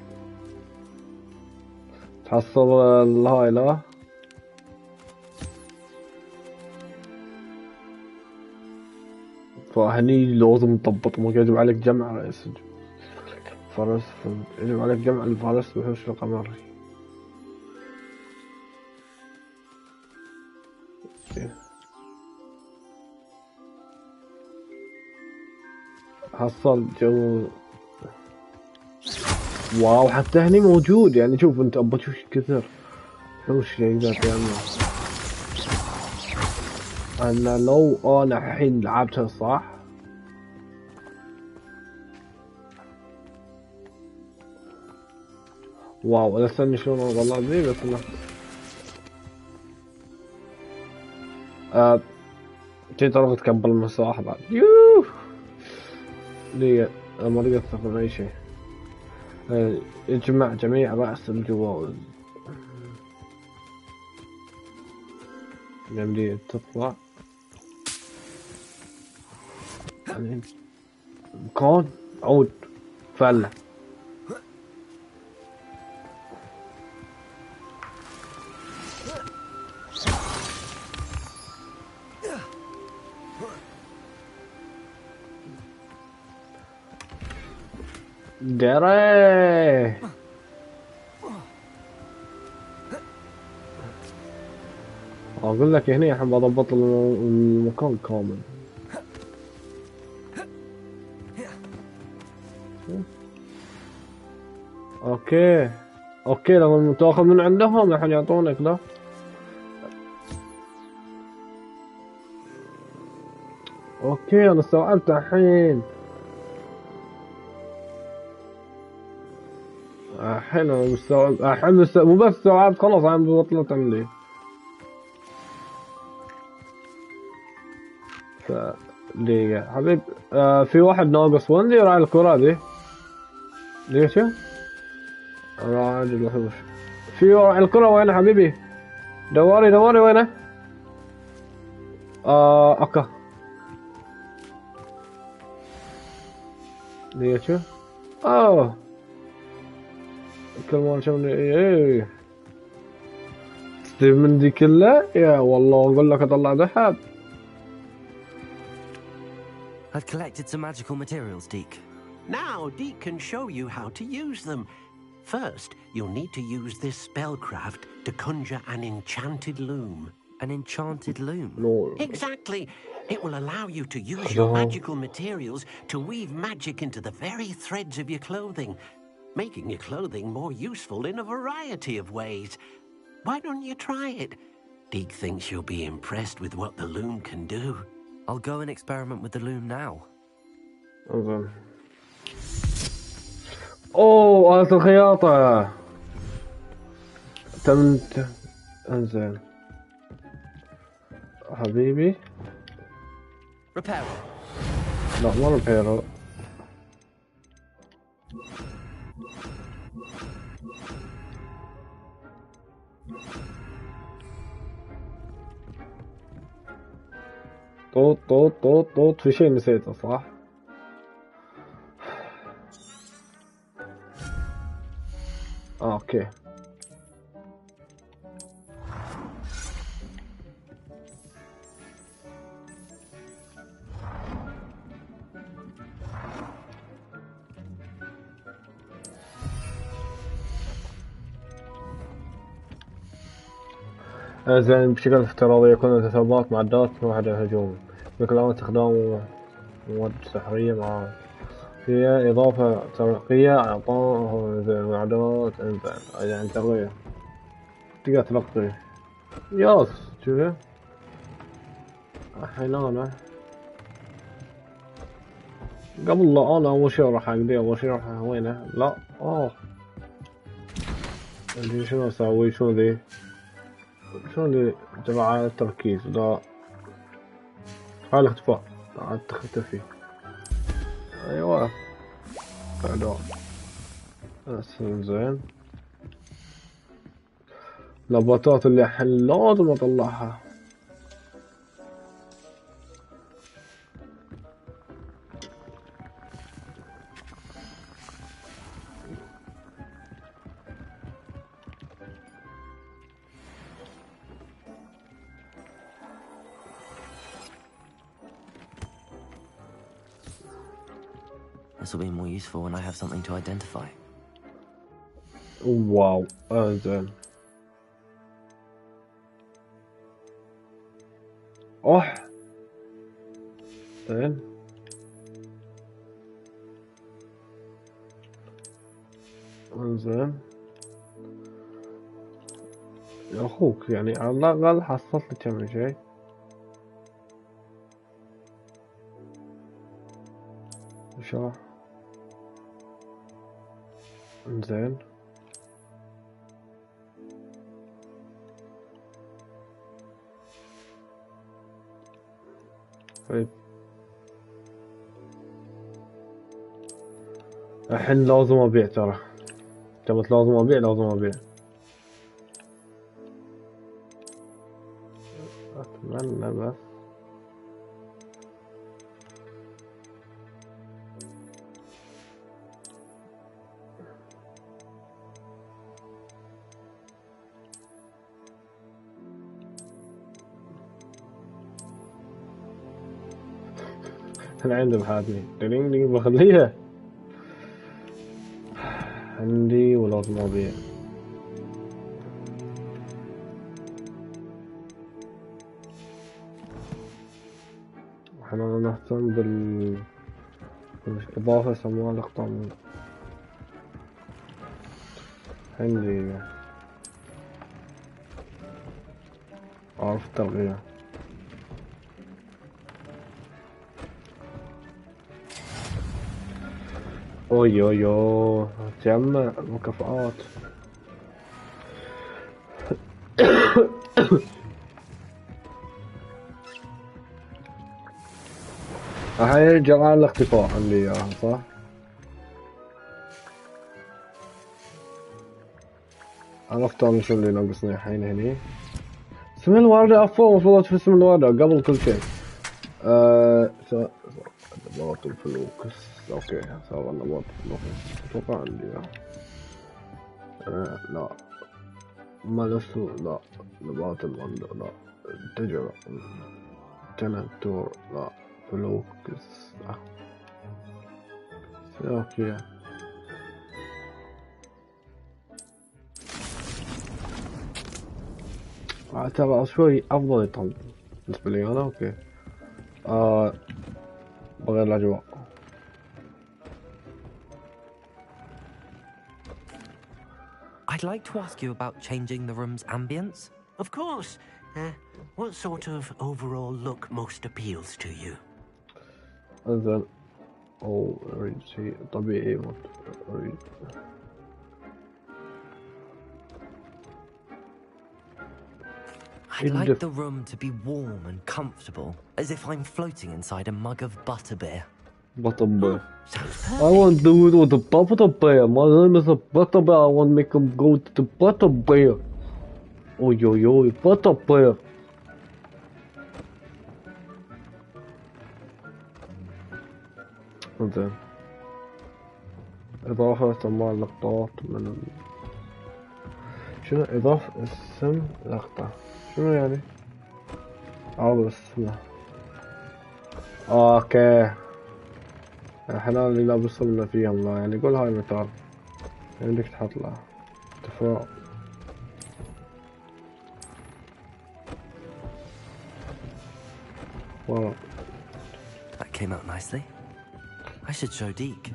تحصل الهاي لا فهني لازم تضبط. ما يجب عليك جمع رئيس فرس، يجب عليك جمع الفارس وحوش القمر. حصل جو. واو حتى هني موجود يعني. شوف انت ابى تشوف كثر وش يقدر يعمل. انا لو انا الحين لعبتها صح واو. لا استني شلون والله ذي بس انه تقدر تكبر المساحة بعد. يوه ليه ما اقدر استخدم اي شيء. اجمع جميع رأس الجواز. يمدي تطلع يعني مكان عود فلة. دري اقول لك هنا الحين بضبط المكان كامل. اوكي لما تاخذ من عندهم الحين يعطونك. لا اوكي انا استوعبت الحين. الحين انا مستوعب، مو بس استوعبت، خلاص انا بطلت عندي. ف دقيقة حبيب، في واحد ناقص وندي راعي الكرة دي. دقيقة شو؟ راعي الوحوش. في راعي الكرة وينه حبيبي؟ دوري وينه؟ اوكي. دقيقة شو؟ كل ما شافني ايه ستيف من دي كلها يا والله اقول لك اطلع ذهب. I've collected some magical materials, Deke. Now, Deke can show you how to use them. First, you'll need to use this spellcraft to conjure an enchanted loom. An enchanted loom? No. Exactly. It will allow you to use your magical materials to weave magic into the very threads of your clothing, making your clothing more useful in a variety of ways. Why don't you try it? Deke thinks you'll be impressed with what the loom can do. I'll go and experiment with the loom now. اوه آلة الخياطة. انزين حبيبي. Repair. لا ما ريبيرو. طوط في شيء نسيته صح؟ اوكي. زين بشكل افتراضي يكون تثبات معدات واحدة هجوم بكلام استخدام مواد سحرية مع هي إضافة ترقية إعطاء زين معدات انزين يعني ترقية تقدر ترقي ياس شوفي الحين أنا قبل لا أنا أول شي راح أقضي أول شي راح وينه لا اللي شنو أسوي شنو ذي تبع التركيز لا على الاختفاء تعال تختفي ايوه اعداء بس زين النباتات اللي الحين لازم اطلعها This will be more useful when I have something to identify. واو زين زين زين يا اخوك يعني على الاقل حصلت لي كم شيء شو زين طيب الحين لازم ابيع ترى كمت لازم ابيع اتمنى بس أنا عندي بحاتني ديني بخليها عندي ولازم أبيع احنا نهتم بالإضافة سموها الإقطام عندي أعرف الترقية اوي اوي اوي جمع مكافآت. هاي جرعة الاختفاء عندي اياها صح؟ عرفت انا شو اللي ناقصني الحين هني. اسم الوردة عفوا المفروض في اسم الوردة قبل كل شيء. نبات الفلوكس اوكي صار نبات الفلوكس اتوقع عندي لا مالسو لا نبات المندق لا تجربة تنتور لا فلوكس اوكي ترى شوي افضل يطل بالنسبة لي انا اوكي بغير الاجواء. I'd like to ask you about changing the room's ambience. Of course. What sort of overall look most appeals to you? انزين اريد شيء طبيعي اريد I'd like the room to be warm and comfortable, as if I'm floating inside a mug of butterbeer. Butterbeer. I want to do it with the butterbeer. My name is a butterbeer. I want to make him go to the butterbeer. Oh yo yo, butterbeer. زين. إضافة استعمال لقطات من شنو إضافة اسم لقطة شنو يعني؟ اسمه اوكي الحلال اللي لابس لنا فيهم لا يعني قول هاي المثال يعني بدك تحط له تفاعل واو. That came out nicely. I should show Deke.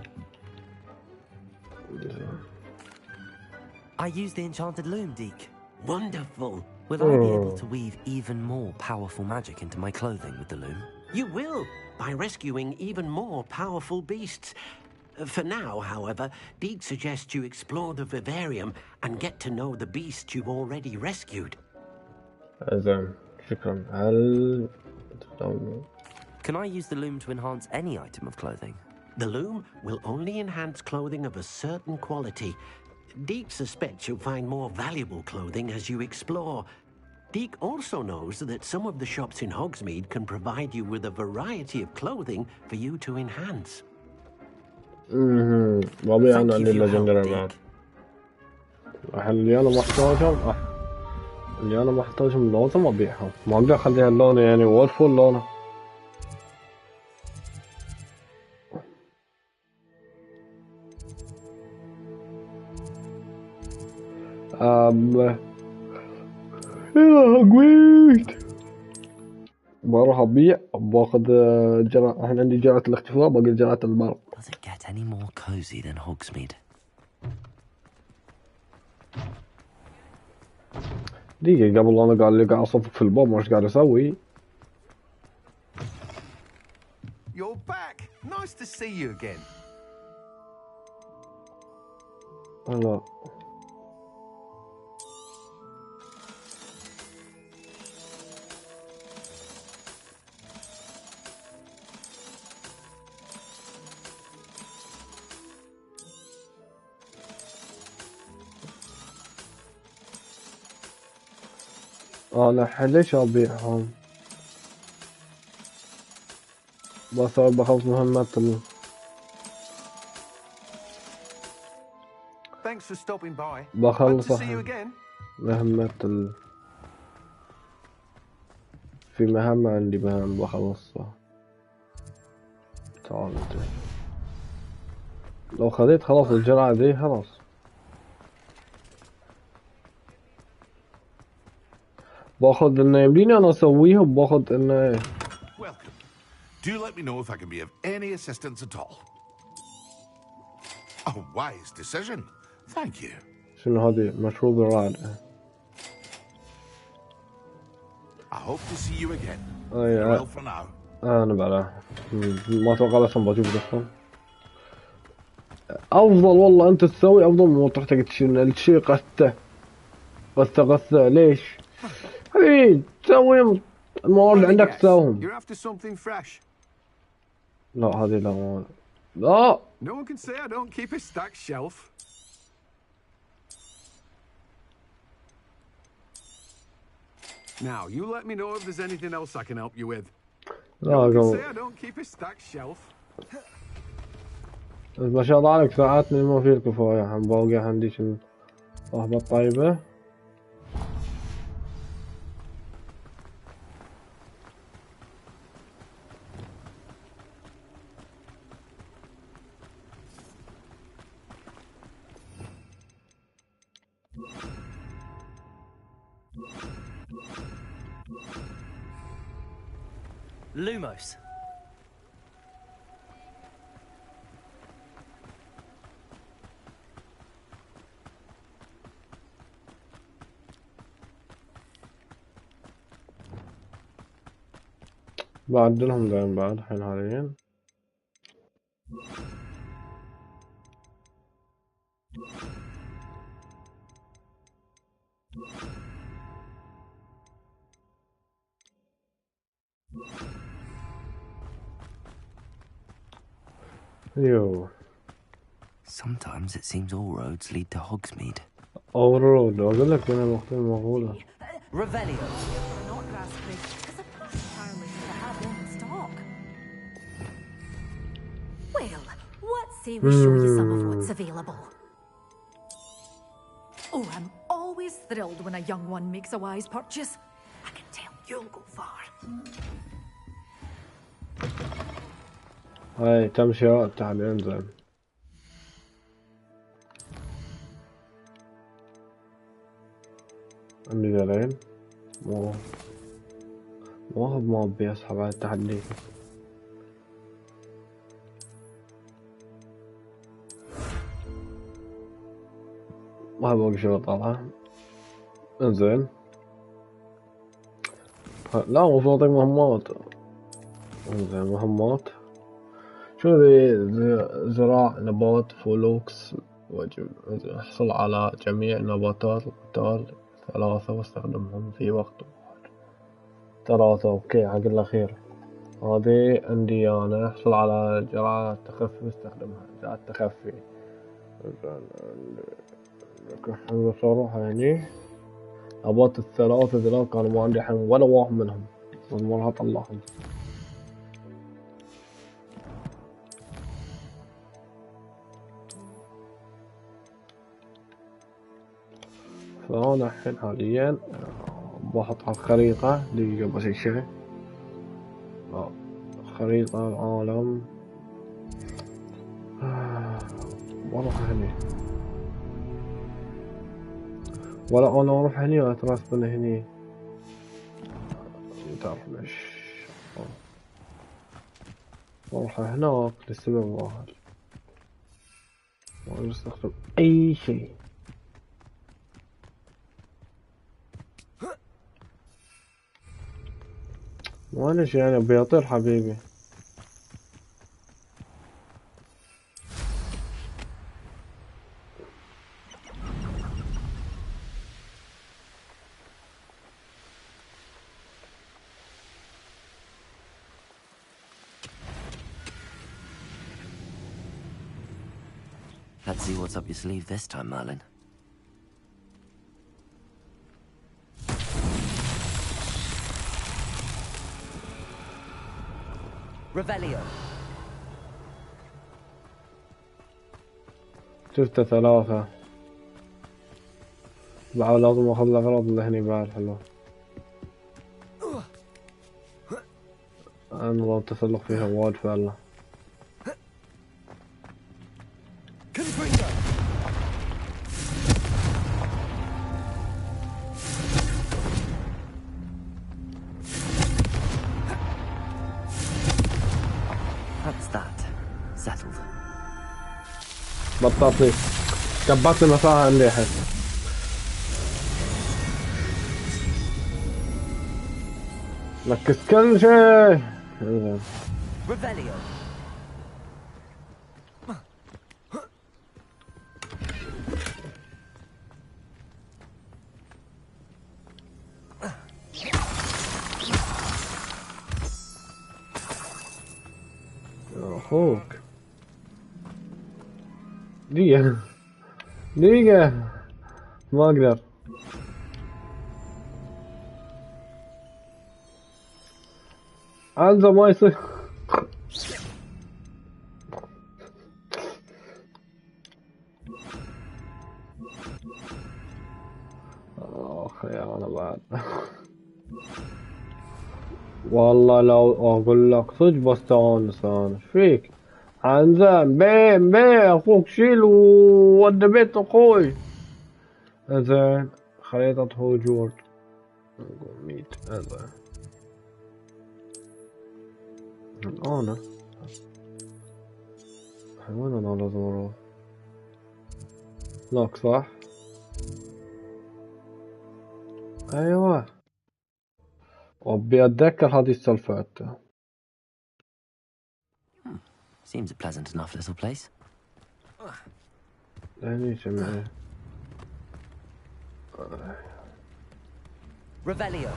I use the enchanted loom, Deke. Wonderful. Will I be able to weave even more powerful magic into my clothing with the loom? You will, by rescuing even more powerful beasts. For now, however, Deke suggests you explore the vivarium and get to know the beasts you've already rescued. زين شكرا. هل Can I use the loom to enhance any item of clothing? The loom will only enhance clothing of a certain quality. Deke suspects you'll find more valuable clothing as you explore. Deke also knows that some of the shops in Hogsmeade can provide you with a variety of clothing for you to enhance. طبيعي أنا عندي الليجندري بعد. اللي أنا محتاجهم اللي أنا محتاجهم لازم أبيعهم. ما أقدر أخليها اللون يعني وورفول لونه. قويت بروح أبيع باخذ جرعة. أنا عندي جرعة الاختفاء باقي جرعة البرق. Does it get any more cozy than Hogsmeade? دقيقة قبل أنا قال لي قاعد أصفق في الباب ما إيش قاعد أسوي. You're back. Nice to see you again. لا أنا ليش أبيعهم؟ بس بخلص مهمات Thanks for stopping by. بخلص Hope to see you again. مهمات في مهمة عندي مهام بخلصها. تعال انت لو خذيت خلاص الجرعة دي خلاص. باخذ انه يمديني انا اسويها وباخذ انه Welcome. Do let me know if I can be of any assistance at all. A wise decision. Thank you. شنو هذه مشروب الرعد. I hope to see you again. اي Farewell for now. انا بعد ما اتوقع لسه بشوف اصلا. افضل والله انت تسوي افضل من تروح تشيل الشيء غثة ليش؟ حبيبي تسوي الموارد عندك تساوهم. You're after something fresh. لا هذه لا لا. No one can say I don't keep a stacked shelf. Now, you let me know if there's anything else I can help you with. No one can say I don't keep a stacked shelf. ما شاء الله عليك ساعاتني ما في الكفاية عم باقي عندي شنو صاحبة طيبة. Lumos. بعدلهم دايم بعد الحين حاليا. Yo. Sometimes it seems all roads lead to Hogsmeade. All road. أقول لك أنا مختار مغولة. Revelio. Not raspberry, because a past entirely to have them in stock. Well, let's say we show you some of what's available. Oh, I'm always thrilled when a young one makes a wise purchase. I can tell you'll go far. هاي تمشي تعال انزل. عندي ذلين ما أبي أسحب على التحدي. ما أبغى شو طالعة. انزين. لا مفروض مهمات. انزين مهمات. شو ذي زراع نبات فولوكس واجب احصل على جميع نباتات القتال 3 واستخدمهم في وقت واحد. 3 اوكي حق الاخير. هذه عندي انا احصل على جرعة تخفي واستخدمها جرعة تخفي. بس اروح يعني نبات ال3 ذولا كانوا ما عندي حين ولا واحد منهم بس ما راح اطلعهم. فأنا الحين حاليا بحط على الخريطة دقيقة بس شيء. خريطة العالم بروح هني ولا أنا أروح هني ولا تراث من هني تعرف ليش بروح هناك لسبب واحد ما نستخدم أي شيء. معلش يعني بيطير حبيبي. Let's see what's up your sleeve this time, Merlin. Revelio. شفت 3 بعد لازم اخذ الاغراض اللي هني بعد حلو. نظام التسلق فيها وايد فعلا. That's that. Settled. بطاطي كبرت المساحة عندي حس. ركز كل شيء. Revelio. اخوك دقيقة دقيقة ما اقدر. عنده ما يصير. اخ يا انا بعد. والله لو اقول لك صدق بستانس انا. ايش فيك؟ عنزان بيم بيم اخوك شيل وودى بيت اخوي. زين خريطة هوجورتس نقول 100. زين انا وين انا لازم اروح؟ هناك صح؟ ايوه وابي اتذكر هذه السالفة. Seems a pleasant enough little place. يعني جمعي. Revelio.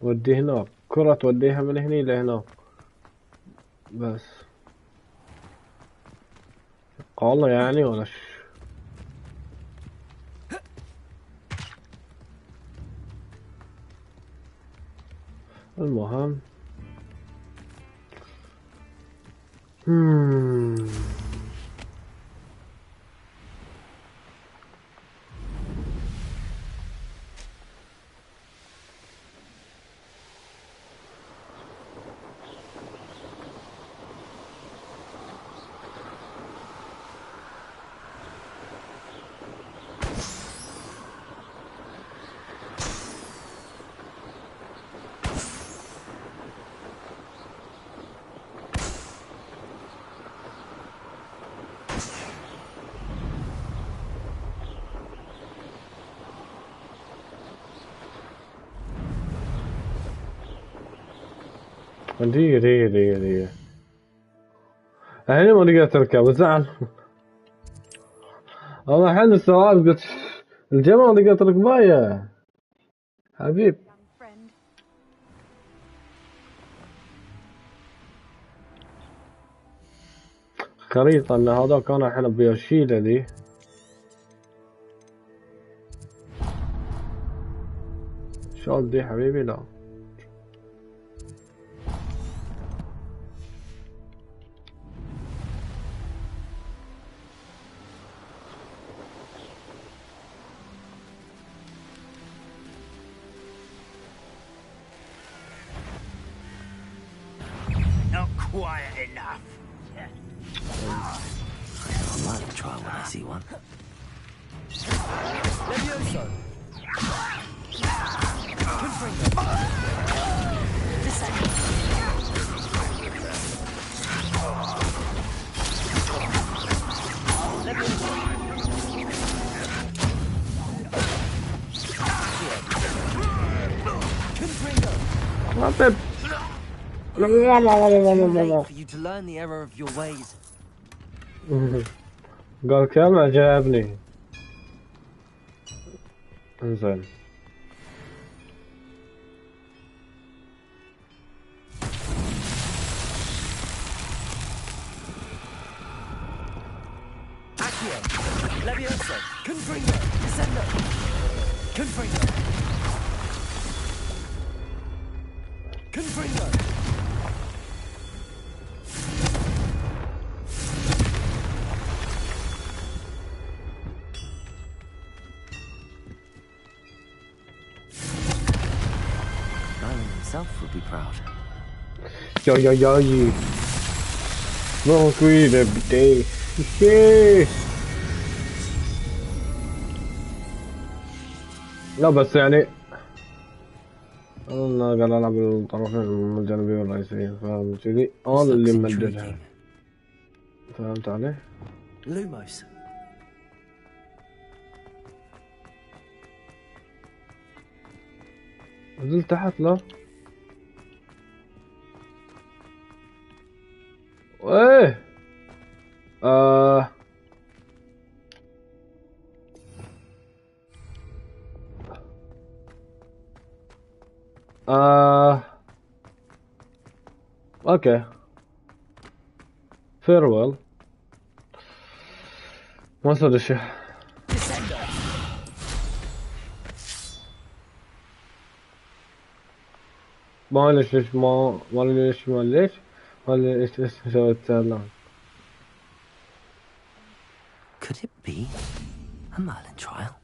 ودي هناك كرة توديها من هني لهناك بس. قال يعني ولا المهم دقيقة الحين ما رجعت اركب زعل. انا الحين السؤال قلت الجمال رجعت ركباية حبيب. خريطة ان هذا كان الحين بيشيله ذي. شال دي حبيبي لا. Quiet enough. I might try when I see one. Levioso. Descend. For you to learn the error of your ways. قال كم عجبني. انزين Levioso. Confringo. Descendo. Confringo. Confringo. Merlin himself would be proud. Yo. No greed every day. Yeah. لا بس يعني انا قاعد العب الطرفين الجانبيين والرئيسيين فاهم كذي انا اللي ممددها فهمت علي؟ Lumos. نزل تحت لا ايه اوكي فيرويل ما صار شيء. ما ليش سويت الان. Could it be a Merlin trial?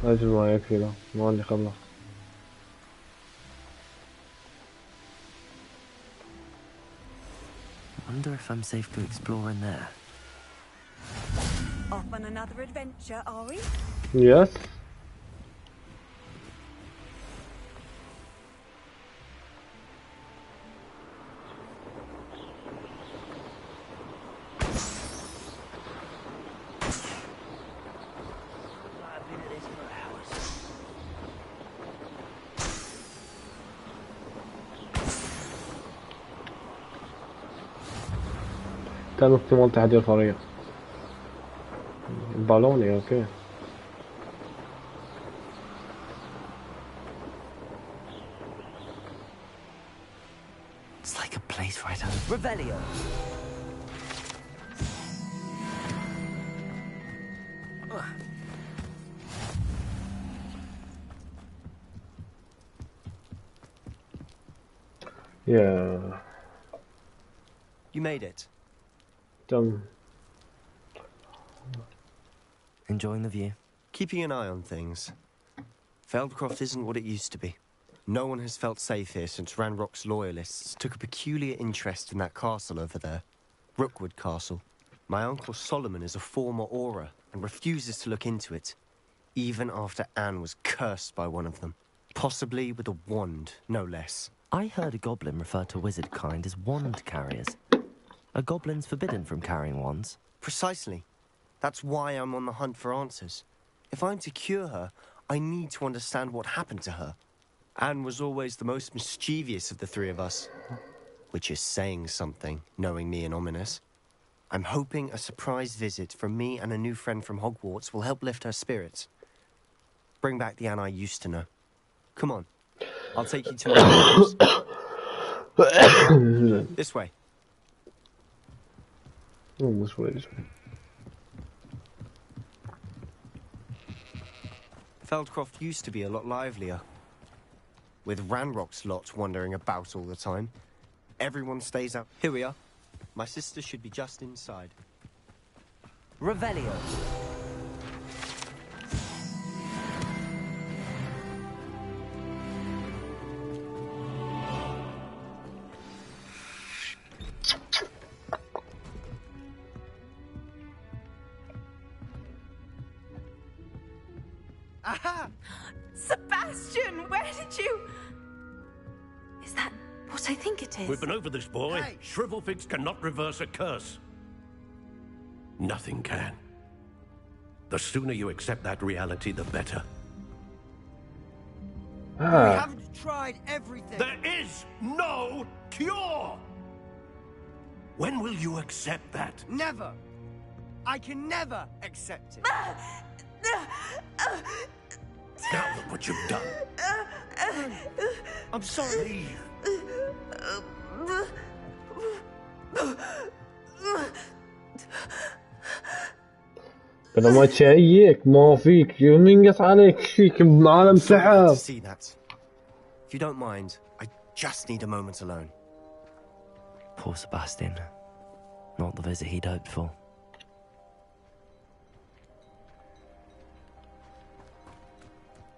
أجل ما يكفي له ما عندي خبرة. Wonder if I'm safe to explore in there. Off on another adventure, are we? Yes. تم اكتمال تحدي الفريق. البالوني اوكي. It's like a place right out of Revelio. Yeah. You made it. Done. Enjoying the view? Keeping an eye on things. Feldcroft isn't what it used to be. No one has felt safe here since Ranrock's loyalists took a peculiar interest in that castle over there. Rookwood Castle. My uncle Solomon is a former Auror and refuses to look into it, even after Anne was cursed by one of them. Possibly with a wand, no less. I heard a goblin refer to wizard kind as wand carriers. Are goblins forbidden from carrying wands? Precisely. That's why I'm on the hunt for answers. If I'm to cure her, I need to understand what happened to her. Anne was always the most mischievous of the three of us. Which is saying something, knowing me and Ominous. I'm hoping a surprise visit from me and a new friend from Hogwarts will help lift her spirits. Bring back the Anne I used to know. Come on. I'll take you to my house. This way. Oh, this way. Feldcroft used to be a lot livelier. With Ranrock's lot wandering about all the time. Everyone stays out. Here we are. My sister should be just inside. Revelio. Aha! Sebastian, where did you... Is that what I think it is? We've been over this, boy. Hey. Shrivelfigs cannot reverse a curse. Nothing can. The sooner you accept that reality, the better. We haven't tried everything. There is no cure! When will you accept that? Never! I can never accept it. Now look what you've done. I'm sorry. Leave. انا ما تشيك ما فيك يومين قص عليك شيك بعالم سحر. See that. If you don't mind, I just need a moment alone. Poor Sebastian. Not the visit he'd hoped for.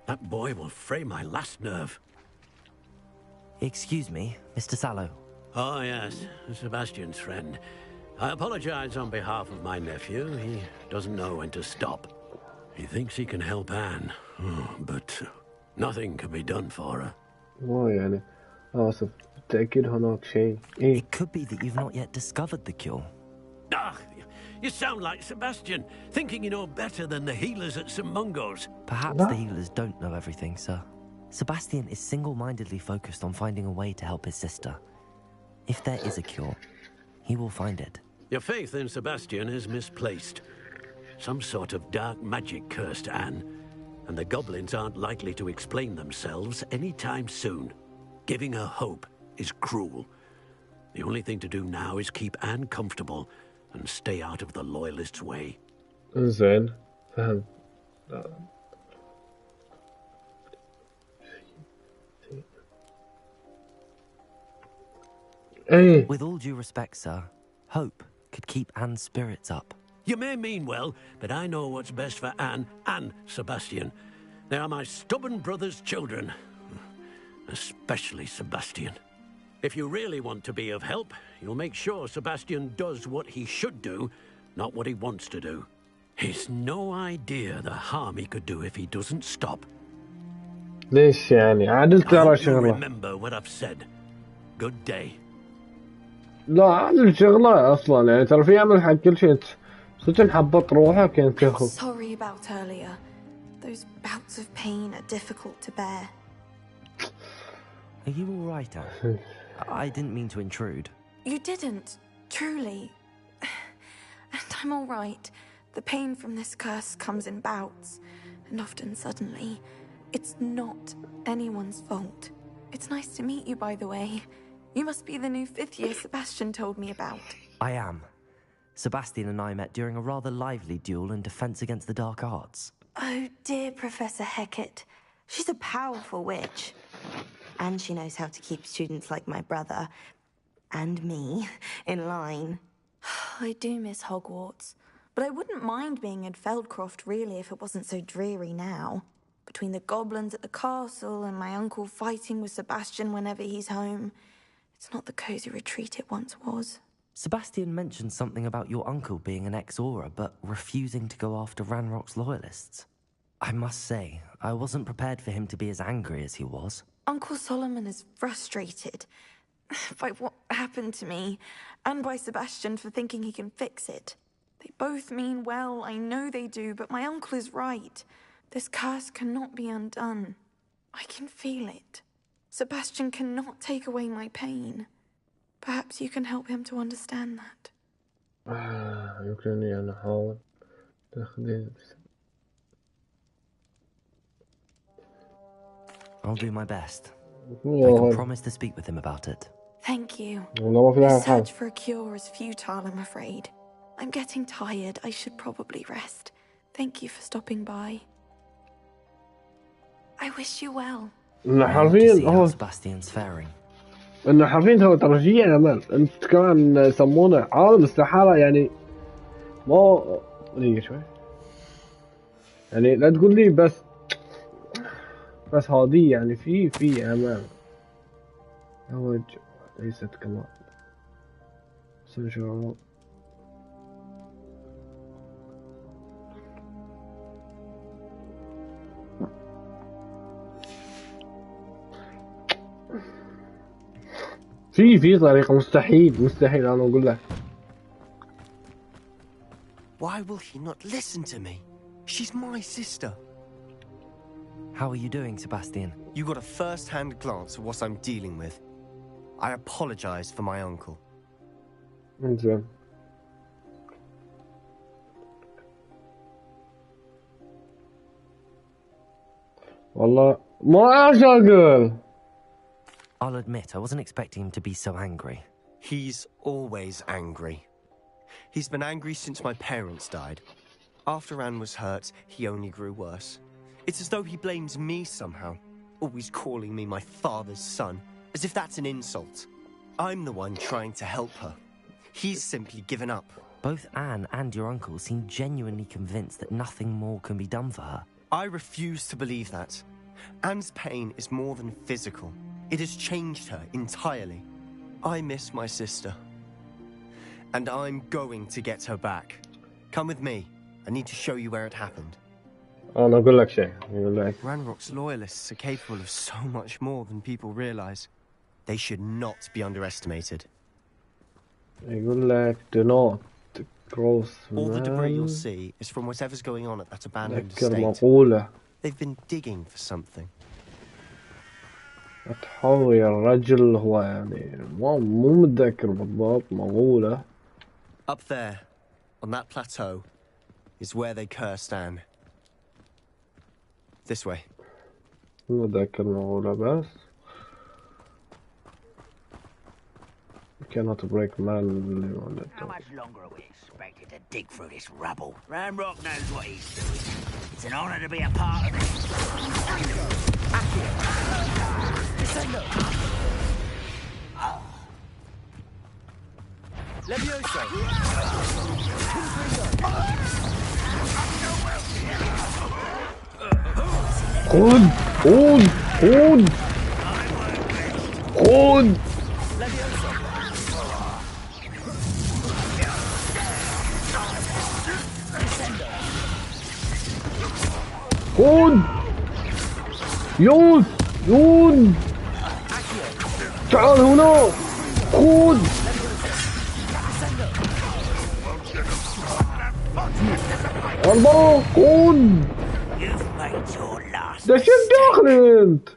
That boy will fray my last nerve. Excuse me, Mr. Sallow. Oh, yes, Sebastian's friend. I apologize on behalf of my nephew. He doesn't know when to stop. He thinks he can help Anne, but nothing can be done for her. يعني آسف بالتأكيد هناك شيء. It could be that you've not yet discovered the cure. Ah, you sound like Sebastian, thinking you know better than the healers at St. Mungo's. Perhaps the healers don't know everything, sir. Sebastian is single-mindedly focused on finding a way to help his sister. If there is a cure, he will find it. Your faith in Sebastian is misplaced. Some sort of dark magic cursed Anne. and the goblins aren't likely to explain themselves anytime soon. Giving her hope is cruel. The only thing to do now is keep Anne comfortable and stay out of the Loyalists' way. زين فهمت. With all due respect, sir, hope could keep Anne's spirits up. You may mean well, but I know what's best for Anne and Sebastian. They are my stubborn brother's children. Especially Sebastian. If you really want to be of help, you'll make sure Sebastian does what he should do, not what he wants to do. He's no idea the harm he could do if he doesn't stop. ليش يعني عادل ترى شغله. Remember what I've said. Good day. لا عادل شغله أصلا يعني ترى في عمل حق كل شيء. صدق محبط روحه كان تاخذ. Sorry about earlier. Those bouts of pain are difficult to bear. Are you all right, Anne? I didn't mean to intrude. You didn't, truly. And I'm all right. The pain from this curse comes in bouts, and often suddenly. It's not anyone's fault. It's nice to meet you, by the way. You must be the new 5th year Sebastian told me about. I am. Sebastian and I met during a rather lively duel in defense against the dark arts. Oh, dear Professor Hecat. She's a powerful witch. And she knows how to keep students like my brother, and me, in line. I do miss Hogwarts, but I wouldn't mind being in Feldcroft, really, if it wasn't so dreary now. Between the goblins at the castle and my uncle fighting with Sebastian whenever he's home, it's not the cosy retreat it once was. Sebastian mentioned something about your uncle being an ex-Auror, but refusing to go after Ranrock's Loyalists. I must say, I wasn't prepared for him to be as angry as he was. Uncle Solomon is frustrated by what happened to me, and by Sebastian for thinking he can fix it. They both mean well, I know they do, but my uncle is right. This curse cannot be undone. I can feel it. Sebastian cannot take away my pain. Perhaps you can help him to understand that. يمكنني أن أحاول تخليل. I'll do my best. I can promise to speak with him about it. Thank you. والله ما The في حال. search for a cure is futile, I'm afraid. I'm getting tired. I should probably rest. Thank you for stopping by. I wish you well. إنه I want to see حرفيا how هو Sebastian's faring. إنه حرفيا هو ترى شيء عمل. أنت كمان يسمونه عالم استحالة يعني ما دقيقة شوي. يعني لا تقول لي بس هذه يعني في أمان. هوج ليست كمان. سنشوف. في طريقة مستحيل أنا أقول لك. Why will he not listen to me? She's my sister. How are you doing, Sebastian? You got a first-hand glance at what I'm dealing with. I apologize for my uncle. إنزين. والله ما أشغل. I'll admit, I wasn't expecting him to be so angry. He's always angry. He's been angry since my parents died. After Anne was hurt, he only grew worse. It's as though he blames me somehow, always calling me my father's son, as if that's an insult. I'm the one trying to help her. He's simply given up. Both Anne and your uncle seem genuinely convinced that nothing more can be done for her. I refuse to believe that. Anne's pain is more than physical. It has changed her entirely. I miss my sister. And I'm going to get her back. Come with me. I need to show you where it happened. أنا أقول لك شيء. يقول لك. Ranrock's loyalists are capable of so much more than people realize. They should not be underestimated. يقول لك do not cross. All the debris you'll see is from whatever's going on at that abandoned ذكر estate. مقولة. They've been digging for something. أتحول يا الرجل هو يعني مو متذكر بالضبط مقولة. Up there, on that plateau, is where they cursed Anne. This way. متذكر معقولة بس. You cannot break man. How much longer are we expected to dig through this rubble? Ramrock knows what he's doing. It's an honor to be a part of it. Levioso! خذ خذ خذ خذ خذ يوز يوز تعال هنا خذ الله خذ ده شو داخل انت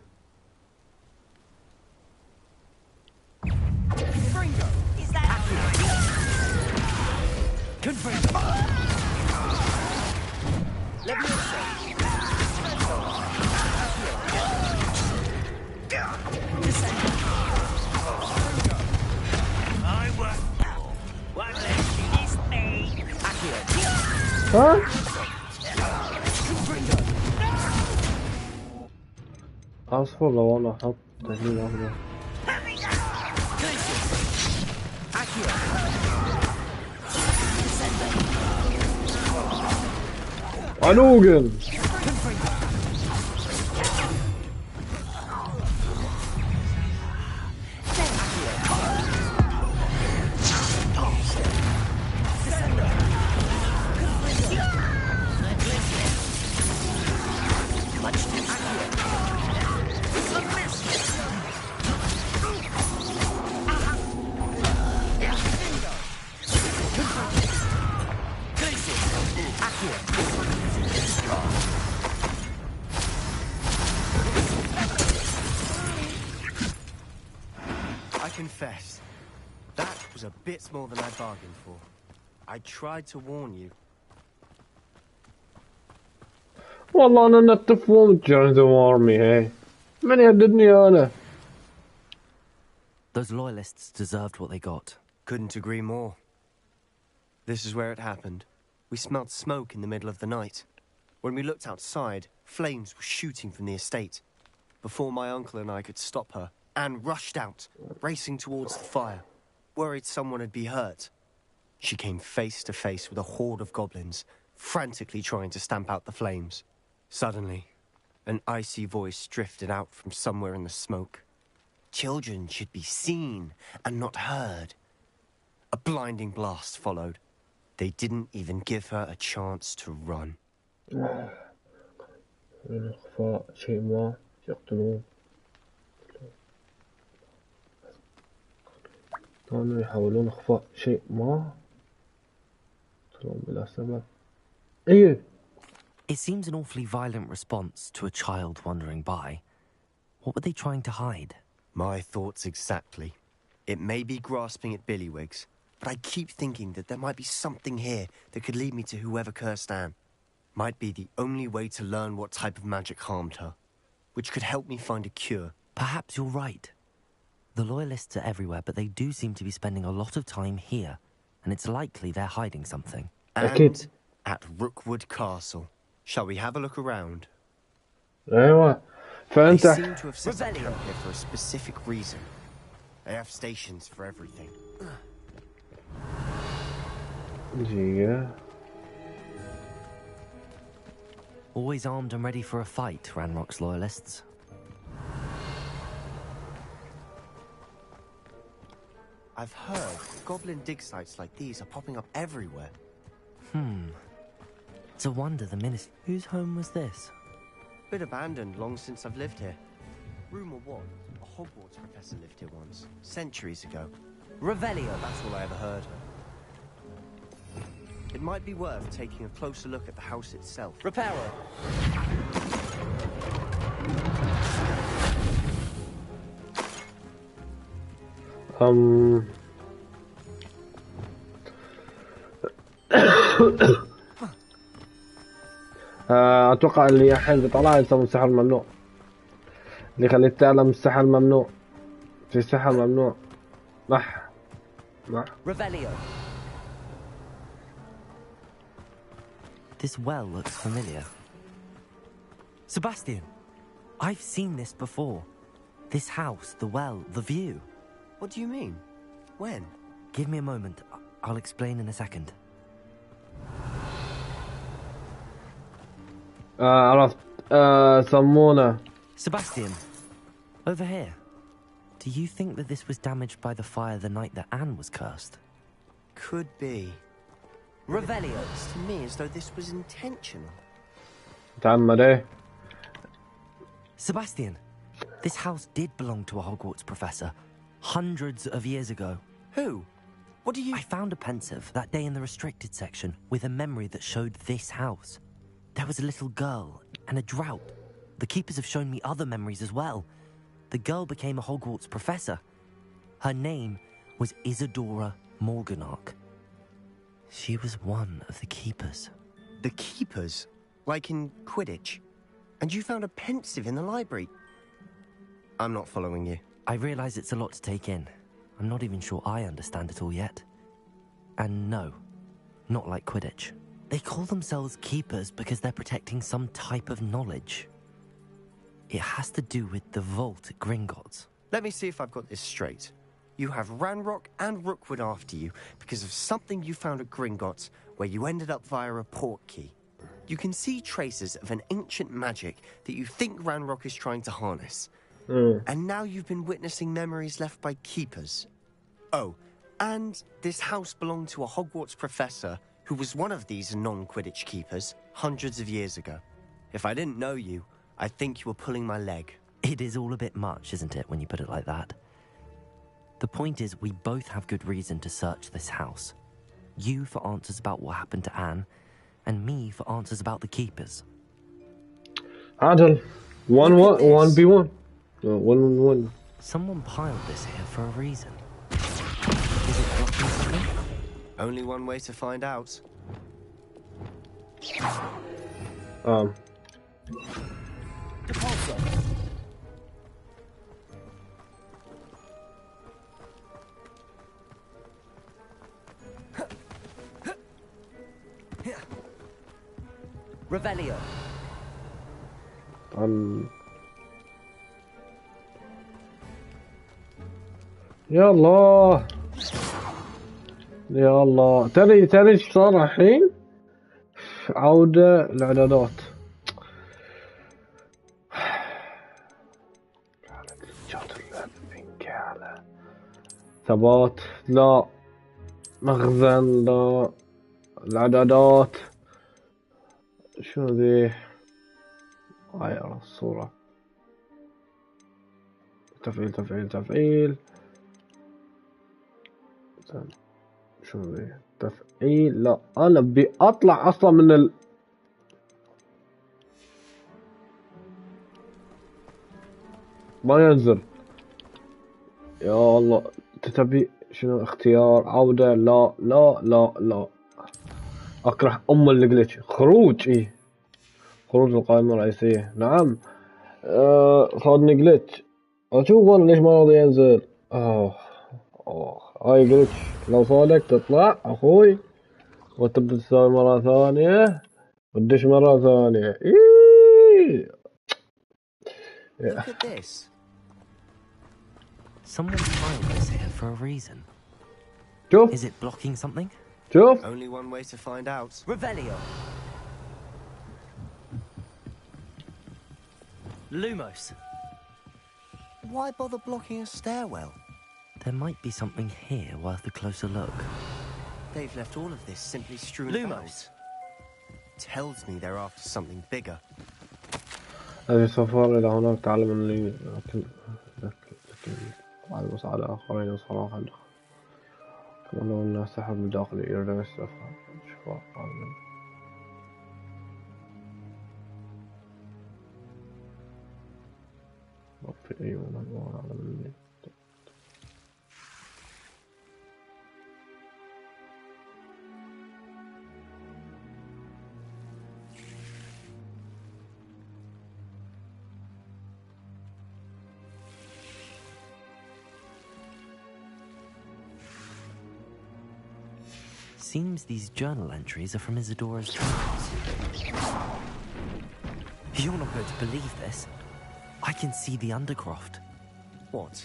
ها اصفر لو انا احط تهديد اخضر عنوقن Confess, that was a bit more than I bargained for. I tried to warn you. والله انا نتفهم join the army hey من يهددني انا. Those loyalists deserved what they got. Couldn't agree more. This is where it happened. We smelled smoke in the middle of the night. When we looked outside, flames were shooting from the estate. Before my uncle and I could stop her, Anne rushed out, racing towards the fire, worried someone had been hurt. She came face to face with a horde of goblins, frantically trying to stamp out the flames. Suddenly, an icy voice drifted out from somewhere in the smoke. Children should be seen and not heard. A blinding blast followed. They didn't even give her a chance to run. كانوا يحاولون إخفاء شيء ما بلا سبب. إيه. It seems an awfully violent response to a child wandering by. What were they trying to hide? My thoughts exactly. It may be grasping at Billywigs, but I keep thinking that there might be something here that could lead me to whoever cursed Anne. Might be the only way to learn what type of magic harmed her, which could help me find a cure. Perhaps you're right. The Loyalists are everywhere, but they do seem to be spending a lot of time here, and it's likely they're hiding something. And at Rookwood Castle. Shall we have a look around? أيوة. They seem to have set up camp here for a specific reason. They have stations for everything. Yeah. Always armed and ready for a fight, Ranrock's Loyalists. I've heard goblin dig sites like these are popping up everywhere. It's a wonder the minister. Whose home was this? Bit abandoned long since I've lived here. Rumor was a Hogwarts professor lived here once, centuries ago. Revelio, that's all I ever heard. It might be worth taking a closer look at the house itself. Reparo. اتوقع اللي الحين بيطلع يسوي السحر الممنوع، اللي خليك تعلم السحر الممنوع. في سحر ممنوع. مح Revelio. This well looks familiar. Sebastian, I've seen this before. This house, the well, the view. What do you mean? When? Give me a moment. I'll explain in a second. عرفت. سمونة. Sebastian, over here. Do you think that this was damaged by the fire the night that Anne was cursed? Could be. Revelio. It looks to me as though this was intentional. تعمد ايه؟ Sebastian, this house did belong to a Hogwarts professor hundreds of years ago. Who? What do you... I found a pensive that day in the restricted section with a memory that showed this house. There was a little girl and a drought. The keepers have shown me other memories as well. The girl became a Hogwarts professor. Her name was Isadora Morganach. She was one of the keepers. The keepers? Like in Quidditch? And you found a pensive in the library? I'm not following you. I realize it's a lot to take in. I'm not even sure I understand it all yet. And no, not like Quidditch. They call themselves keepers because they're protecting some type of knowledge. It has to do with the vault at Gringotts. Let me see if I've got this straight. You have Ranrock and Rookwood after you because of something you found at Gringotts where you ended up via a portkey. You can see traces of an ancient magic that you think Ranrock is trying to harness. And now you've been witnessing memories left by keepers. Oh, and this house belonged to a Hogwarts professor who was one of these non-Quidditch keepers hundreds of years ago. If I didn't know you, I think you were pulling my leg. It is all a bit much, isn't it, when you put it like that? The point is, we both have good reason to search this house. You for answers about what happened to Anne, and me for answers about the keepers. Adel, 1v1. 1v1. Someone piled this here for a reason. Is it blocking something? Only one way to find out. Revelio. يا الله يا الله، ترى ايش صار الحين؟ عودة الاعدادات. ثبات لا، مخزن لا، الاعدادات شنو ذي؟ هاي الصورة. تفعيل شنو ذي؟ تفعيل لا، انا ابي اطلع اصلا من ما ينزل. يا الله، تبي شنو؟ اختيار عودة لا لا لا لا، اكره الجليتش. خروج خروج القائمة الرئيسية. نعم صادني جليتش. اشوف انا ليش ما راضي ينزل. هاي جليتش، لو صادك تطلع اخوي وتبدأ تسوي مرة ثانية وتدش مرة ثانية. Look at this. Someone piled this here for a reason. شوف. Is it blocking something? شوف. Only one way to find out. Revelio. Lumos. Why bother blocking a stairwell? There might be something here worth a closer look. They've left all of this simply strewn Lumos. about. Tells me they're after something bigger. هذه سفر إلى هناك تعلم اللي لكن بعد مساعدة آخرين صراحة كما لو أنه سحب من داخل يريد السفر شفاء قادم. في أي مجموعة على مني. Seems these journal entries are from Isadora's travels. You're not going to believe this. I can see the Undercroft. What?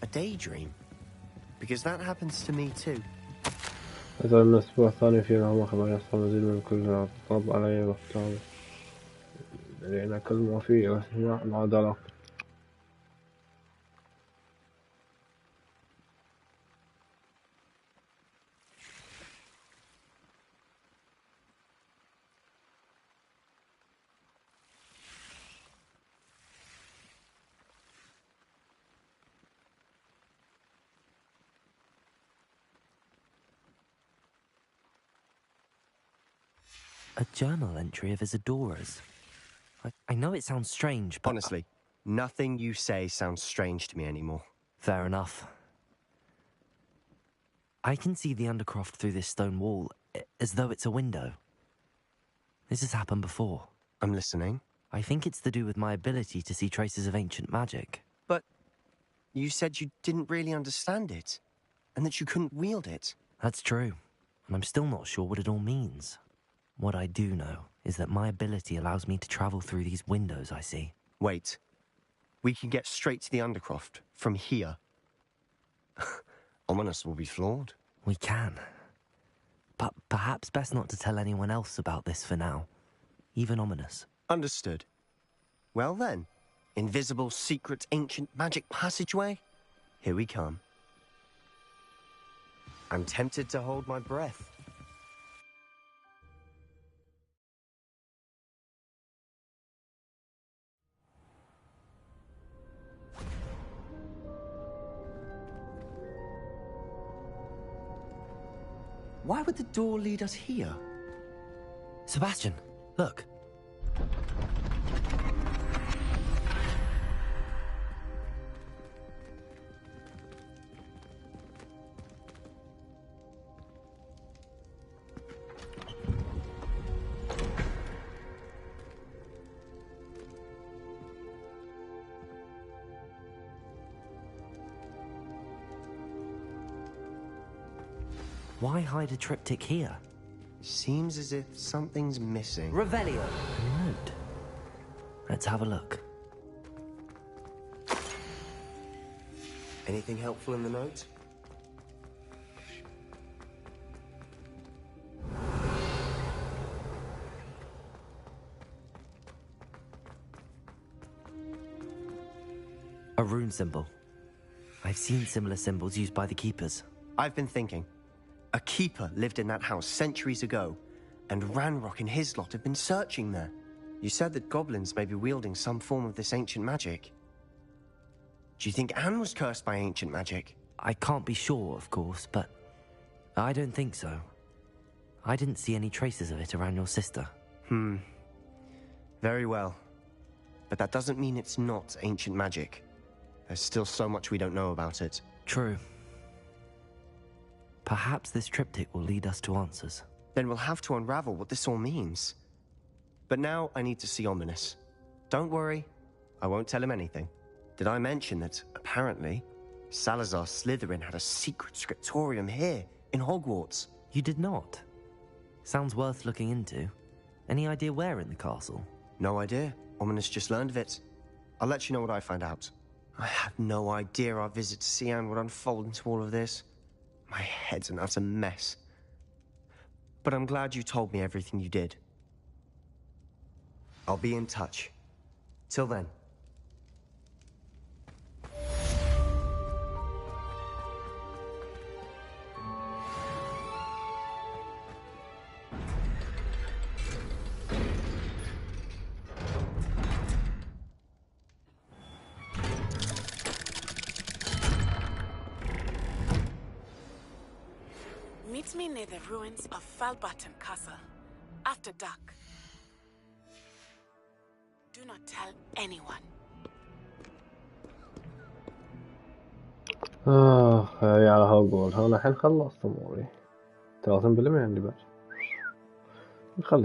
A daydream? Because that happens to me too. هذا الأسبوع الثاني في نعم خبر يحصل مزيد من كل طب علي مختار لأن كل ما فيه اسمع معادلة. A journal entry of Isadora's. I know it sounds strange, but... Honestly, nothing you say sounds strange to me anymore. Fair enough. I can see the Undercroft through this stone wall, as though it's a window. This has happened before. I'm listening. I think it's to do with my ability to see traces of ancient magic. But you said you didn't really understand it, and that you couldn't wield it. That's true, and I'm still not sure what it all means. What I do know is that my ability allows me to travel through these windows I see. Wait. We can get straight to the Undercroft from here. Ominous will be floored. We can. But perhaps best not to tell anyone else about this for now. Even Ominous. Understood. Well then, invisible, secret, ancient magic passageway? Here we come. I'm tempted to hold my breath. Why would the door lead us here? Sebastian, look. Why hide a triptych here? Seems as if something's missing. Revelio. A note. Let's have a look. Anything helpful in the note? A rune symbol. I've seen similar symbols used by the keepers. I've been thinking. A keeper lived in that house centuries ago, and Ranrock and his lot have been searching there. You said that goblins may be wielding some form of this ancient magic. Do you think Anne was cursed by ancient magic? I can't be sure, of course, but I don't think so. I didn't see any traces of it around your sister. Very well. But that doesn't mean it's not ancient magic. There's still so much we don't know about it. True. Perhaps this triptych will lead us to answers. Then we'll have to unravel what this all means. But now I need to see Ominous. Don't worry, I won't tell him anything. Did I mention that, apparently, Salazar Slytherin had a secret scriptorium here, in Hogwarts? You did not? Sounds worth looking into. Any idea where in the castle? No idea. Ominous just learned of it. I'll let you know what I find out. I had no idea our visit to Cian would unfold into all of this. My head's an utter mess. But I'm glad you told me everything you did. I'll be in touch. Till then. Meet me near the ruins of Falbaton Castle, after dark. Do not tell anyone. يا على هوجورتس أنا الحين خلصت أموري 30% عندي بس نخلي